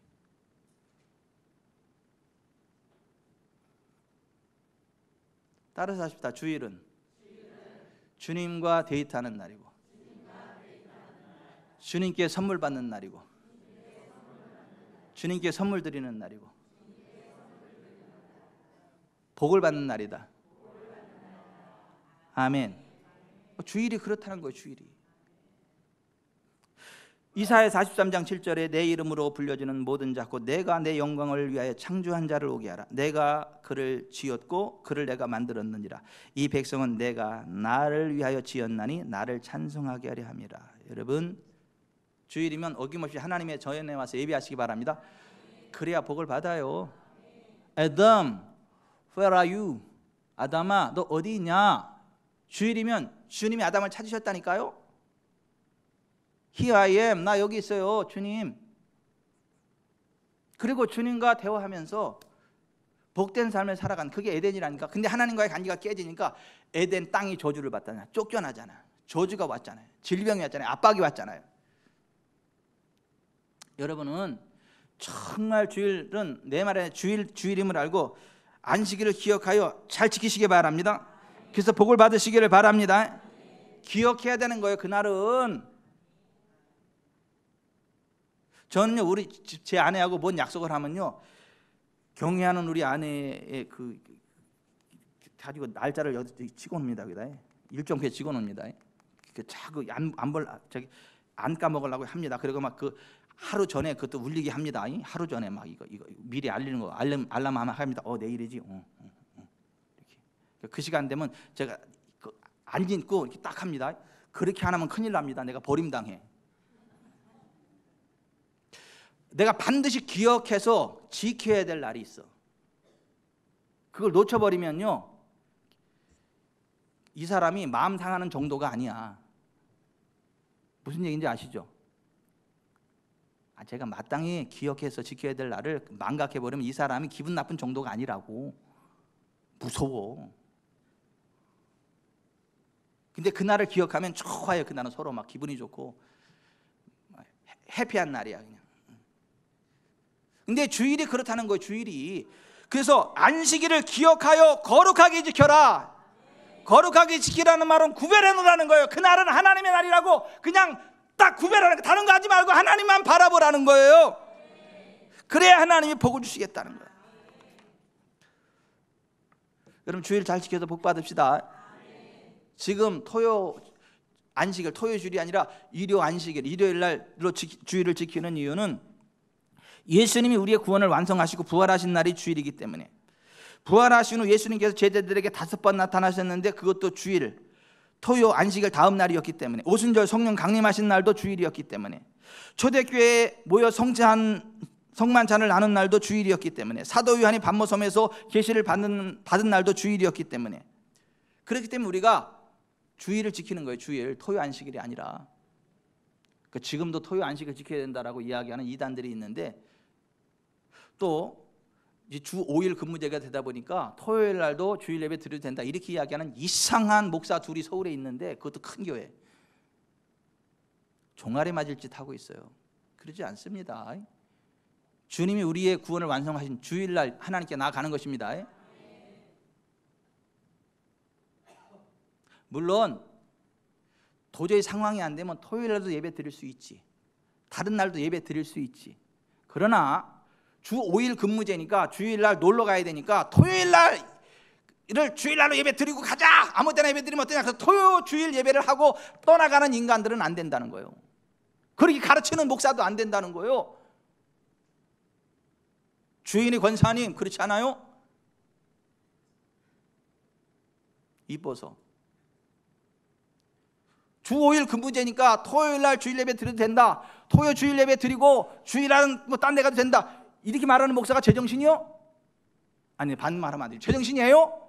따라서 하십시다. 주일은 주님과 데이트하는 날이고, 주님께 선물 받는 날이고, 주님께 선물 드리는 날이고, 복을 받는 날이다. 아멘. 주일이 그렇다는 거예요. 주일이. 이사야 43장 7절에 내 이름으로 불려지는 모든 자 곧 내가 내 영광을 위하여 창조한 자를 오게 하라. 내가 그를 지었고 그를 내가 만들었느니라. 이 백성은 내가 나를 위하여 지었나니 나를 찬송하게 하려 함이라. 여러분, 주일이면 어김없이 하나님의 전에 와서 예배하시기 바랍니다. 그래야 복을 받아요. Adam, where are you? 아담아, 너 어디 있냐? 주일이면 주님이 아담을 찾으셨다니까요. Here I am, 나 여기 있어요, 주님. 그리고 주님과 대화하면서 복된 삶을 살아간, 그게 에덴이라니까. 근데 하나님과의 관계가 깨지니까 에덴 땅이 저주를 받잖아요. 쫓겨나잖아요. 저주가 왔잖아요. 질병이 왔잖아요. 압박이 왔잖아요. 여러분은 정말 주일은, 내 말에 주일임을 알고 안식일을 기억하여 잘 지키시기 바랍니다. 그래서 복을 받으시기를 바랍니다. 기억해야 되는 거예요. 그날은. 저는요, 제 아내하고 뭔 약속을 하면요, 경외하는 우리 아내의 가지고 날짜를 찍어놓습니다. 여기다 일정표에 찍어놓습니다. 자꾸 안 까먹으려고 합니다. 그리고 막 그 하루 전에 그것도 울리게 합니다. 하루 전에 막 이거 미리 알리는 거, 알람 하나 합니다. 내일이지. 이렇게. 그 시간 되면 제가 안 잊고 이렇게 딱 합니다. 그렇게 안 하면 큰일 납니다. 내가 버림당해. 내가 반드시 기억해서 지켜야 될 날이 있어. 그걸 놓쳐버리면요, 이 사람이 마음 상하는 정도가 아니야. 무슨 얘기인지 아시죠? 제가 마땅히 기억해서 지켜야 될 날을 망각해버리면 이 사람이 기분 나쁜 정도가 아니라고. 무서워. 근데 그날을 기억하면 좋아요. 그날은 서로 막 기분이 좋고 해피한 날이야 그냥. 근데 주일이 그렇다는 거예요. 주일이. 그래서 안식일을 기억하여 거룩하게 지켜라. 거룩하게 지키라는 말은 구별해 놓으라는 거예요. 그날은 하나님의 날이라고 그냥 딱 구별하는 거. 다른 거 하지 말고 하나님만 바라보라는 거예요. 그래야 하나님이 복을 주시겠다는 거예요. 여러분, 주일 잘 지켜서 복 받읍시다. 지금 토요 안식일, 토요 주일이 아니라 일요 안식일, 일요일 날로 주일을 지키는 이유는 예수님이 우리의 구원을 완성하시고 부활하신 날이 주일이기 때문에, 부활하신 후 예수님께서 제자들에게 5번 나타나셨는데 그것도 주일, 토요 안식일 다음 날이었기 때문에, 오순절 성령 강림하신 날도 주일이었기 때문에, 초대교회에 모여 성만찬을 나눈 날도 주일이었기 때문에, 사도 요한이 반모섬에서 계시를 받은 날도 주일이었기 때문에, 그렇기 때문에 우리가 주일을 지키는 거예요. 주일, 토요 안식일이 아니라. 지금도 토요 안식을 지켜야 된다라고 이야기하는 이단들이 있는데, 또 이제 주 5일 근무제가 되다 보니까 토요일 날도 주일 예배 드려도 된다 이렇게 이야기하는 이상한 목사 둘이 서울에 있는데, 그것도 큰 교회. 종아리 맞을 짓 하고 있어요. 그러지 않습니다. 주님이 우리의 구원을 완성하신 주일날 하나님께 나아가는 것입니다. 물론 도저히 상황이 안 되면 토요일날도 예배 드릴 수 있지, 다른 날도 예배 드릴 수 있지. 그러나 주 5일 근무제니까 주일날 놀러 가야 되니까 토요일날을 주일날로 예배 드리고 가자, 아무 때나 예배 드리면 어떠냐, 그래서 토요 주일 예배를 하고 떠나가는 인간들은 안 된다는 거예요. 그렇게 가르치는 목사도 안 된다는 거예요. 주인이 권사님 그렇지 않아요? 이뻐서 주 5일 근무제니까 토요일날 주일 예배 드려도 된다, 토요 주일 예배 드리고 주일날은 뭐 딴 데 가도 된다 이렇게 말하는 목사가 제정신이요? 아니, 반말하면 안 돼요. 제정신이에요?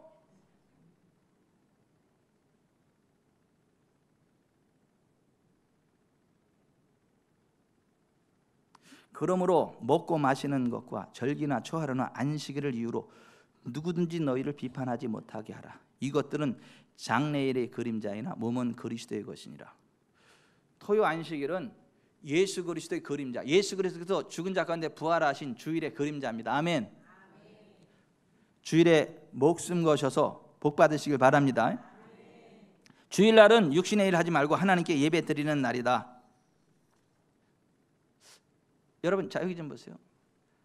그러므로 먹고 마시는 것과 절기나 초하루나 안식일을 이유로 누구든지 너희를 비판하지 못하게 하라. 이것들은 장래일의 그림자이나 몸은 그리스도의 것이니라. 토요 안식일은 예수 그리스도의 그림자, 예수 그리스도께서 죽은 자 가운데 부활하신 주일의 그림자입니다. 아멘. 주일에 목숨 거셔서 복 받으시길 바랍니다. 주일날은 육신의 일 하지 말고 하나님께 예배 드리는 날이다. 여러분, 자 여기 좀 보세요.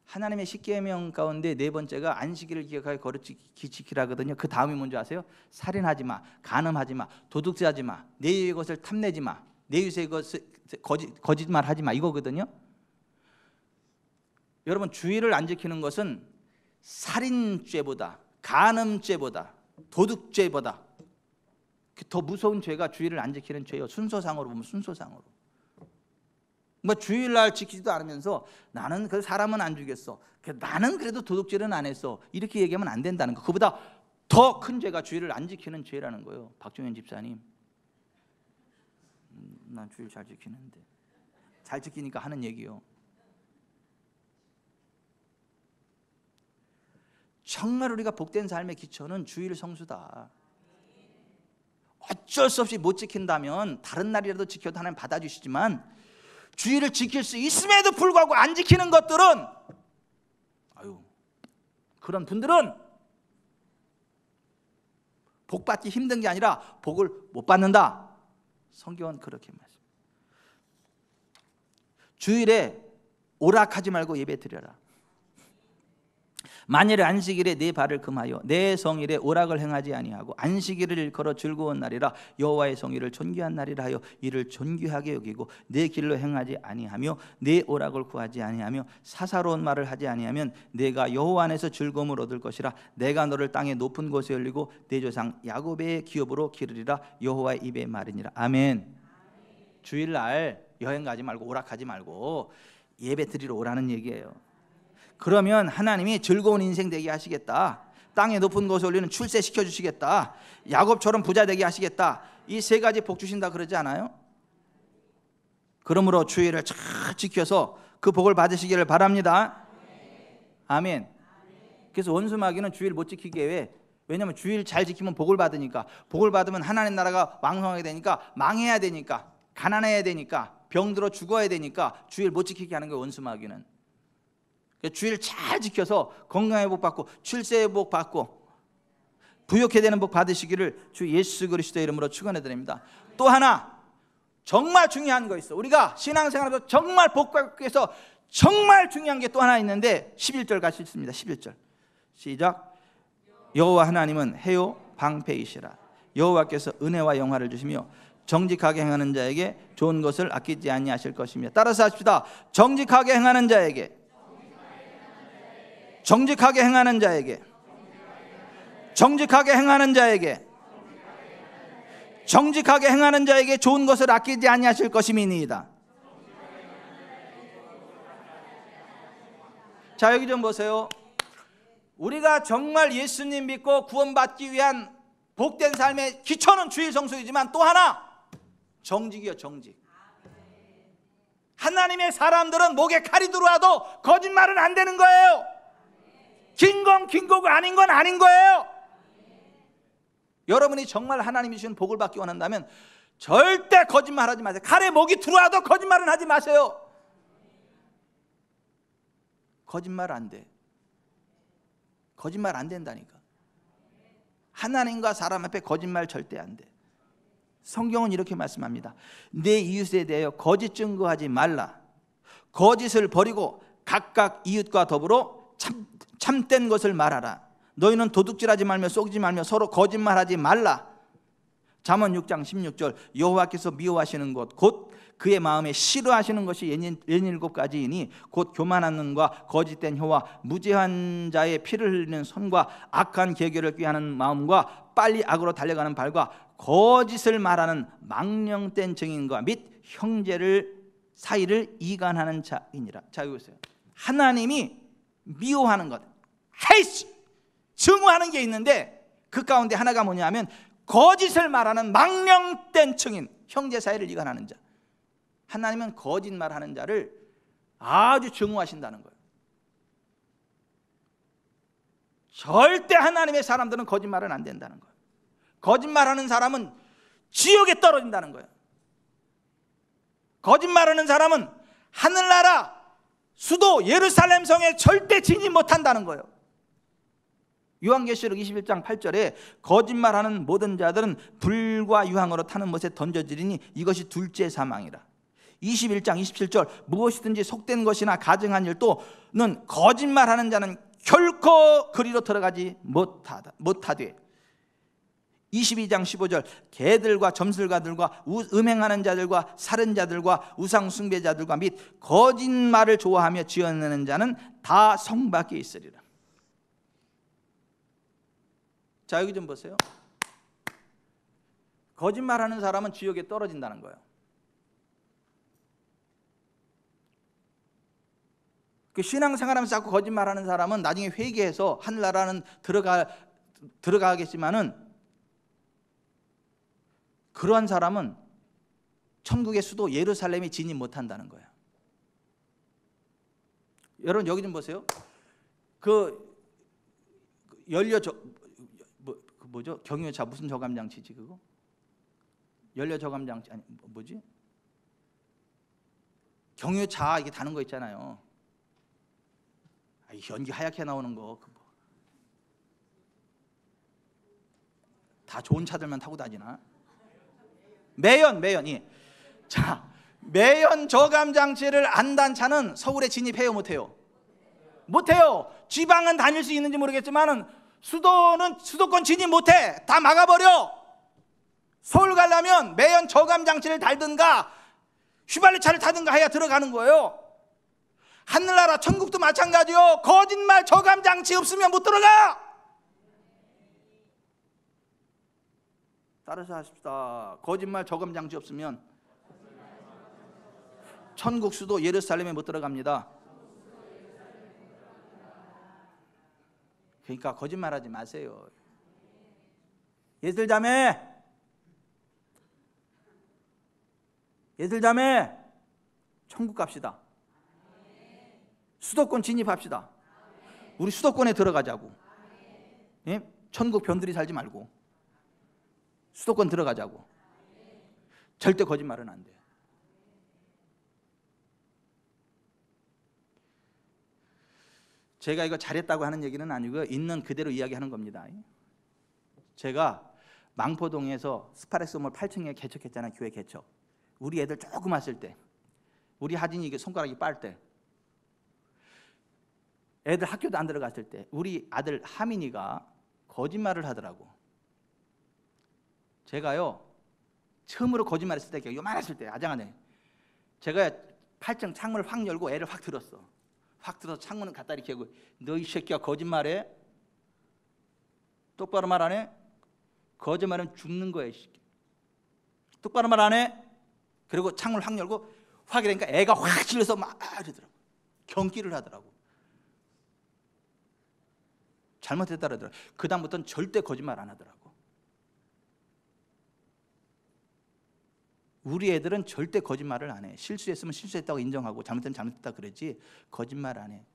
하나님의 십계명 가운데 네 번째가 안식일을 기억하여 거룩히 지키라거든요. 그 다음이 뭔지 아세요? 살인하지 마, 간음하지 마, 도둑질하지 마, 내 이웃의 것을 탐내지 마, 내 이웃의 것을 거짓말하지 마, 이거거든요. 여러분, 주일을 안 지키는 것은 살인죄보다, 간음죄보다, 도둑죄보다 더 무서운 죄가 주일을 안 지키는 죄예요. 순서상으로 보면 순서상으로. 뭐 주일날 지키지도 않으면서 나는 그 사람은 안 죽였어, 나는 그래도 도둑질은 안 했어, 이렇게 얘기하면 안 된다는 거. 그보다 더 큰 죄가 주일을 안 지키는 죄라는 거예요. 박종현 집사님, 난 주일 잘 지키는데. 잘 지키니까 하는 얘기요. 정말 우리가 복된 삶의 기초는 주일 성수다. 어쩔 수 없이 못 지킨다면 다른 날이라도 지켜도 하나님 받아주시지만, 주일을 지킬 수 있음에도 불구하고 안 지키는 것들은, 그런 분들은 복 받기 힘든 게 아니라 복을 못 받는다. 성경은 그렇게 말씀합니다. 주일에 오락하지 말고 예배 드려라. 만일에 안식일에 내 발을 금하여 내 성일에 오락을 행하지 아니하고 안식일을 일컬어 즐거운 날이라 여호와의 성일을 존귀한 날이라 하여 이를 존귀하게 여기고 내 길로 행하지 아니하며 내 오락을 구하지 아니하며 사사로운 말을 하지 아니하면 내가 여호와 안에서 즐거움을 얻을 것이라. 내가 너를 땅의 높은 곳에 올리고 내 조상 야곱의 기업으로 기르리라. 여호와의 입의 말이니라. 아멘. 주일날 여행 가지 말고 오락하지 말고 예배 드리러 오라는 얘기예요. 그러면 하나님이 즐거운 인생 되게 하시겠다, 땅의 높은 곳에 올리는 출세시켜 주시겠다, 야곱처럼 부자 되게 하시겠다, 이 세 가지 복 주신다 그러지 않아요? 그러므로 주일을 잘 지켜서 그 복을 받으시기를 바랍니다. 아멘. 그래서 원수 마귀는 주일 못 지키게 해. 왜냐하면 주일 잘 지키면 복을 받으니까, 복을 받으면 하나님 나라가 왕성하게 되니까, 망해야 되니까, 가난해야 되니까, 병들어 죽어야 되니까 주일 못 지키게 하는 거예요, 원수 마귀는. 주일 잘 지켜서 건강의 복 받고 출세의 복 받고 부욕해 되는 복 받으시기를 주 예수 그리스도의 이름으로 축원해 드립니다. 또 하나 정말 중요한 거 있어. 우리가 신앙생활에서 정말 복 받기 위해서 정말 중요한 게 또 하나 있는데 11절 같이 읽습니다. 11절 시작. 여호와 하나님은 해요 방패이시라. 여호와께서 은혜와 영화를 주시며 정직하게 행하는 자에게 좋은 것을 아끼지 아니하실 것입니다. 따라서 합시다. 정직하게 행하는 자에게, 정직하게 행하는 자에게, 정직하게 행하는 자에게, 정직하게 행하는 자에게 좋은 것을 아끼지 아니하실 것임이니이다. 자, 여기 좀 보세요. 우리가 정말 예수님 믿고 구원받기 위한 복된 삶의 기초는 주일 성수이지만 또 하나 정직이요, 정직. 하나님의 사람들은 목에 칼이 들어와도 거짓말은 안 되는 거예요. 긴 건 긴 거고 아닌 건 아닌 거예요. 여러분이 정말 하나님이 주신 복을 받기 원한다면 절대 거짓말하지 마세요. 칼에 목이 들어와도 거짓말은 하지 마세요. 거짓말 안 돼. 거짓말 안 된다니까. 하나님과 사람 앞에 거짓말 절대 안 돼. 성경은 이렇게 말씀합니다. 내 이웃에 대하여 거짓 증거하지 말라. 거짓을 버리고 각각 이웃과 더불어 참된 것을 말하라. 너희는 도둑질하지 말며 속이지 말며 서로 거짓말하지 말라. 잠언 6장 16절 여호와께서 미워하시는 것 곧 그의 마음에 싫어하시는 것이 67가지이니 곧 교만한 눈과 거짓된 혀와 무죄한 자의 피를 흘리는 손과 악한 계교를 꾀하는 마음과 빨리 악으로 달려가는 발과 거짓을 말하는 망령된 증인과 및 형제를 사이를 이간하는 자이니라. 자, 여기 보세요. 하나님이 미워하는 것, 헤이씨 증오하는 게 있는데 그 가운데 하나가 뭐냐면 거짓을 말하는 망령된 증인, 형제 사이를 이간하는 자. 하나님은 거짓말하는 자를 아주 증오하신다는 거예요. 절대 하나님의 사람들은 거짓말은 안 된다는 거예요. 거짓말하는 사람은 지옥에 떨어진다는 거예요. 거짓말하는 사람은 하늘나라 수도 예루살렘 성에 절대 진입 못한다는 거예요. 요한계시록 21장 8절에 거짓말하는 모든 자들은 불과 유황으로 타는 못에 던져지리니 이것이 둘째 사망이라. 21장 27절 무엇이든지 속된 것이나 가증한 일 또는 거짓말하는 자는 결코 그리로 들어가지 못하되. 22장 15절 개들과 점술가들과 음행하는 자들과 살인자들과 우상 숭배자들과 및 거짓말을 좋아하며 지어내는 자는 다 성 밖에 있으리라. 자, 여기 좀 보세요. 거짓말하는 사람은 지옥에 떨어진다는 거예요. 그 신앙생활하면서 자꾸 거짓말하는 사람은 나중에 회개해서 하늘나라는 들어가겠지만은 그러한 사람은 천국의 수도 예루살렘에 진입 못한다는 거예요. 여러분 여기 좀 보세요. 그 뭐죠? 경유차 무슨 저감 장치지 그거? 연료 저감 장치 아니 뭐지? 경유차 이게 다는 거 있잖아요. 연기 하얗게 나오는 거 다 좋은 차들만 타고 다니나? 매연이. 자, 매연 저감 장치를 안 단 차는 서울에 진입해요, 못해요? 못해요. 지방은 다닐 수 있는지 모르겠지만은 수도권 진입 못해. 다 막아버려. 서울 가려면 매연 저감 장치를 달든가 휘발유차를 타든가 해야 들어가는 거예요. 하늘나라 천국도 마찬가지요. 거짓말 저감 장치 없으면 못 들어가. 따라서 하십시다. 거짓말 저감 장치 없으면 천국 수도 예루살렘에 못 들어갑니다. 그러니까 거짓말하지 마세요. 예들자매 천국 갑시다. 수도권 진입합시다. 우리 수도권에 들어가자고. 예? 천국 변들이 살지 말고 수도권 들어가자고. 절대 거짓말은 안 돼. 제가 이거 잘했다고 하는 얘기는 아니고요. 있는 그대로 이야기하는 겁니다. 제가 망포동에서 스파렉스몰 8층에 개척했잖아요. 교회 개척. 우리 애들 조금 왔을 때, 우리 하진이 이게 손가락이 빠를 때, 애들 학교도 안 들어갔을 때 우리 아들 하민이가 거짓말을 하더라고. 제가요 처음으로 거짓말했을 때, 요만했을 때 아장하네. 제가 8층 창문을 확 열고 애를 확 들었어. 확 들어서 창문을 갖다 이렇게 하고, 너 이 새끼야 거짓말해? 똑바로 말 안 해? 거짓말은 죽는 거야 이 새끼. 똑바로 말 안 해? 그리고 창문을 확 열고 확 이러니까 애가 확 질러서 막 이러더라고. 경기를 하더라고. 잘못했다 그러더라고. 그 다음부터는 절대 거짓말 안 하더라고. 우리 애들은 절대 거짓말을 안 해. 실수했으면 실수했다고 인정하고 잘못했으면 잘못했다 그러지 거짓말 안 해.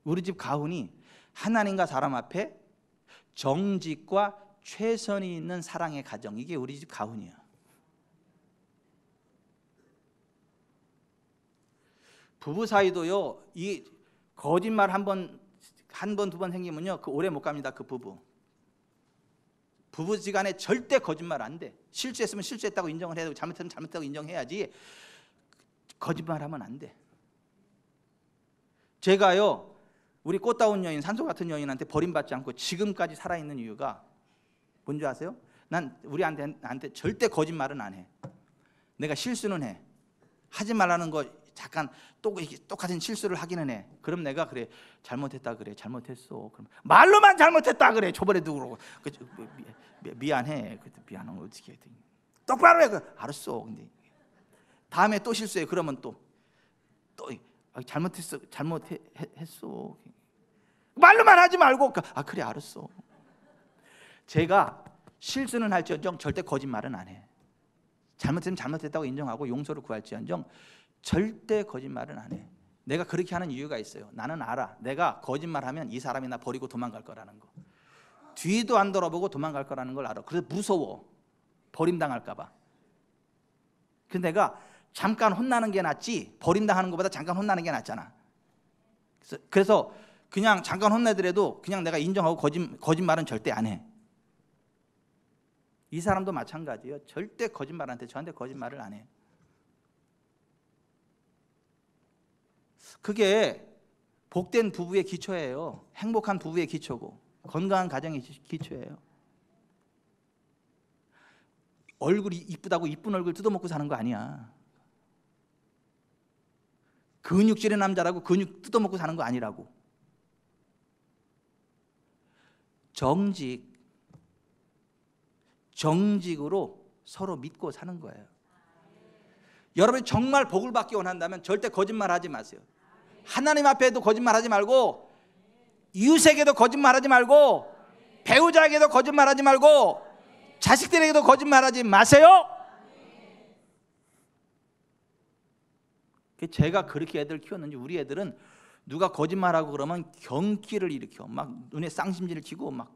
우리 집 가훈이 하나님과 사람 앞에 정직과 최선이 있는 사랑의 가정, 이게 우리 집 가훈이야. 부부 사이도요, 이 거짓말 한 번, 두 번 생기면요, 그 오래 못 갑니다. 그 부부지간에 절대 거짓말 안 돼. 실수했으면 실수했다고 인정을 해야 되고 잘못했으면 잘못했다고 인정해야지 거짓말하면 안 돼. 제가요, 우리 꽃다운 여인, 산소 같은 여인한테 버림받지 않고 지금까지 살아있는 이유가 뭔지 아세요? 난 우리한테 절대 거짓말은 안 해. 내가 실수는 해. 하지 말라는 거 잠깐 똑같은 실수를 하기는 해. 그럼 내가 그래, 잘못했다 그래, 잘못했어. 그럼 말로만 잘못했다 그래. 저번에도 그러고 미안해. 미안한 거 어떻게 해? 똑바로 해. 알았어. 근데 다음에 또 실수해. 그러면 또 잘못했어. 말로만 하지 말고 그래 알았어. 제가 실수는 할지언정 절대 거짓말은 안 해. 잘못했으면 잘못했다고 인정하고 용서를 구할지언정 절대 거짓말은 안 해. 내가 그렇게 하는 이유가 있어요. 나는 알아. 내가 거짓말하면 이 사람이 나 버리고 도망갈 거라는 거. 뒤도 안 돌아보고 도망갈 거라는 걸 알아. 그래서 무서워. 버림당할까 봐. 근데 내가 잠깐 혼나는 게 낫지 버림당하는 것보다 잠깐 혼나는 게 낫잖아. 그래서 그냥 잠깐 혼내더라도 그냥 내가 인정하고 거짓말은 절대 안 해. 이 사람도 마찬가지예요. 절대 거짓말한테 저한테 거짓말을 안 해. 그게 복된 부부의 기초예요. 행복한 부부의 기초고 건강한 가정의 기초예요. 얼굴이 이쁘다고 이쁜 얼굴 뜯어먹고 사는 거 아니야. 근육질의 남자라고 근육 뜯어먹고 사는 거 아니라고. 정직으로 서로 믿고 사는 거예요. 여러분이 정말 복을 받기 원한다면 절대 거짓말하지 마세요. 하나님 앞에도 거짓말하지 말고 이웃에게도 거짓말하지 말고 배우자에게도 거짓말하지 말고 자식들에게도 거짓말하지 마세요. 제가 그렇게 애들 키웠는지 우리 애들은 누가 거짓말하고 그러면 경기를 일으켜. 막 눈에 쌍심지를 치고 막.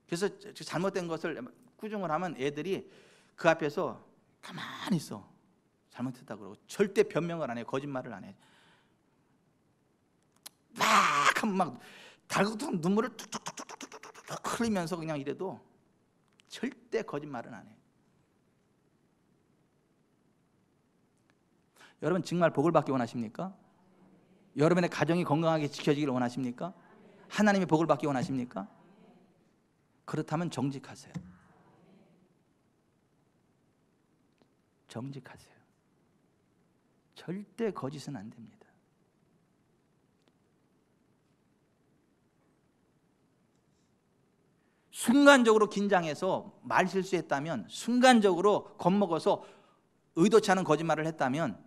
그래서 잘못된 것을 꾸중을 하면 애들이 그 앞에서 가만히 있어. 잘못했다 그러고 절대 변명을 안 해. 거짓말을 안 해. 막 하면 막 달구통 눈물을 툭툭툭툭툭 흘리면서 그냥 이래도 절대 거짓말은 안 해. 여러분 정말 복을 받기 원하십니까? 여러분의 가정이 건강하게 지켜지기를 원하십니까? 하나님의 복을 받기 원하십니까? 그렇다면 정직하세요. 정직하세요. 절대 거짓은 안 됩니다. 순간적으로 긴장해서 말 실수했다면, 순간적으로 겁먹어서 의도치 않은 거짓말을 했다면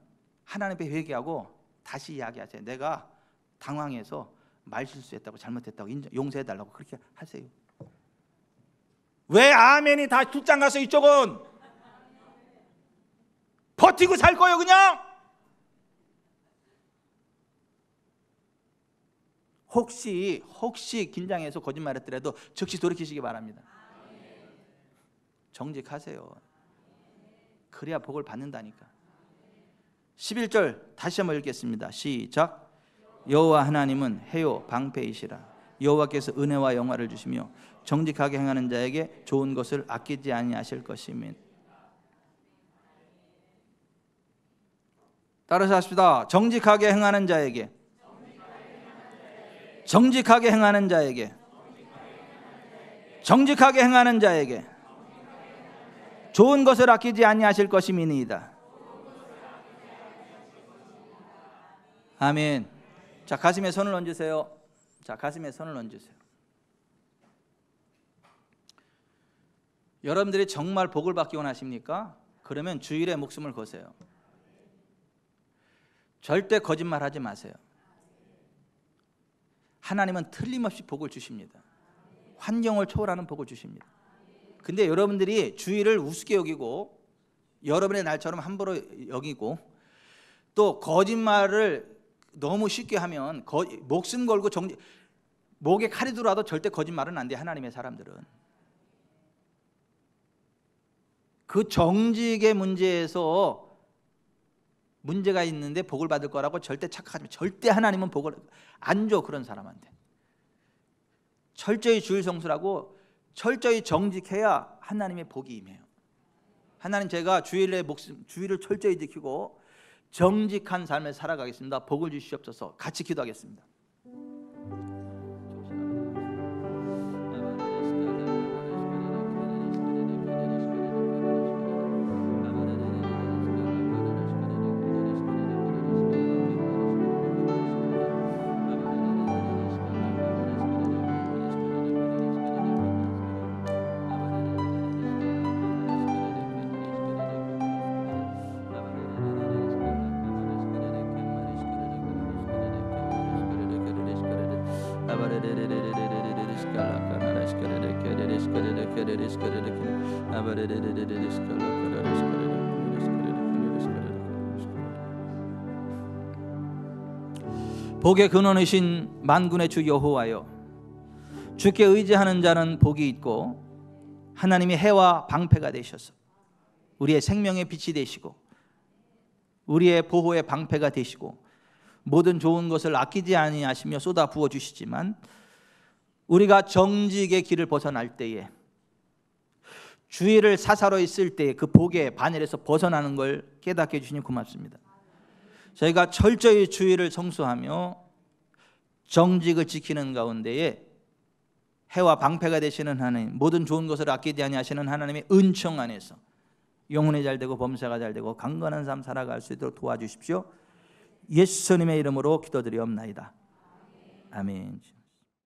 하나님 앞에 회개하고 다시 이야기하세요. 내가 당황해서 말 실수했다고 잘못했다고 용서해달라고 그렇게 하세요. 왜 아멘이 다 출장 가서 이쪽은 버티고 살 거예요 그냥. 혹시 긴장해서 거짓말했더라도 즉시 돌이키시기 바랍니다. 정직하세요. 그래야 복을 받는다니까. 11절 다시 한번 읽겠습니다. 시작. 여호와 하나님은 해요 방패이시라. 여호와께서 은혜와 영화를 주시며 정직하게 행하는 자에게 좋은 것을 아끼지 아니하실 것이며. 따라서 합시다. 정직하게 행하는 자에게, 정직하게 행하는 자에게, 정직하게 행하는 자에게 좋은 것을 아끼지 아니하실 것임이니이다. 아멘. 자, 가슴에 손을 얹으세요. 자, 가슴에 손을 얹으세요. 여러분들이 정말 복을 받기 원하십니까? 그러면 주일에 목숨을 거세요. 절대 거짓말하지 마세요. 하나님은 틀림없이 복을 주십니다. 환경을 초월하는 복을 주십니다. 근데 여러분들이 주의를 우습게 여기고 여러분의 날처럼 함부로 여기고 또 거짓말을 너무 쉽게 하면 목숨 걸고 목에 칼이 들어와도 절대 거짓말은 안 돼. 하나님의 사람들은 그 정직의 문제에서 문제가 있는데 복을 받을 거라고 절대 착각하지 마. 절대 하나님은 복을 안 줘. 그런 사람한테 철저히 주일 성수라고 철저히 정직해야 하나님의 복이 임해요. 하나님, 제가 주일의 주일을 철저히 지키고 정직한 삶을 살아가겠습니다. 복을 주시옵소서. 같이 기도하겠습니다. 복의 근원이신 만군의 주 여호와여, 주께 의지하는 자는 복이 있고 하나님이 해와 방패가 되셔서 우리의 생명의 빛이 되시고 우리의 보호의 방패가 되시고 모든 좋은 것을 아끼지 아니하시며 쏟아 부어 주시지만 우리가 정직의 길을 벗어날 때에 주의를 사사로 있을 때 그 복의 바늘에서 벗어나는 걸 깨닫게 해주시니 고맙습니다. 저희가 철저히 주의를 성수하며 정직을 지키는 가운데에 해와 방패가 되시는 하나님, 모든 좋은 것을 아끼지 아니하시는 하나님의 은총 안에서 영혼이 잘되고 범사가 잘되고 강건한 삶 살아갈 수 있도록 도와주십시오. 예수님의 이름으로 기도드리옵나이다. 아멘.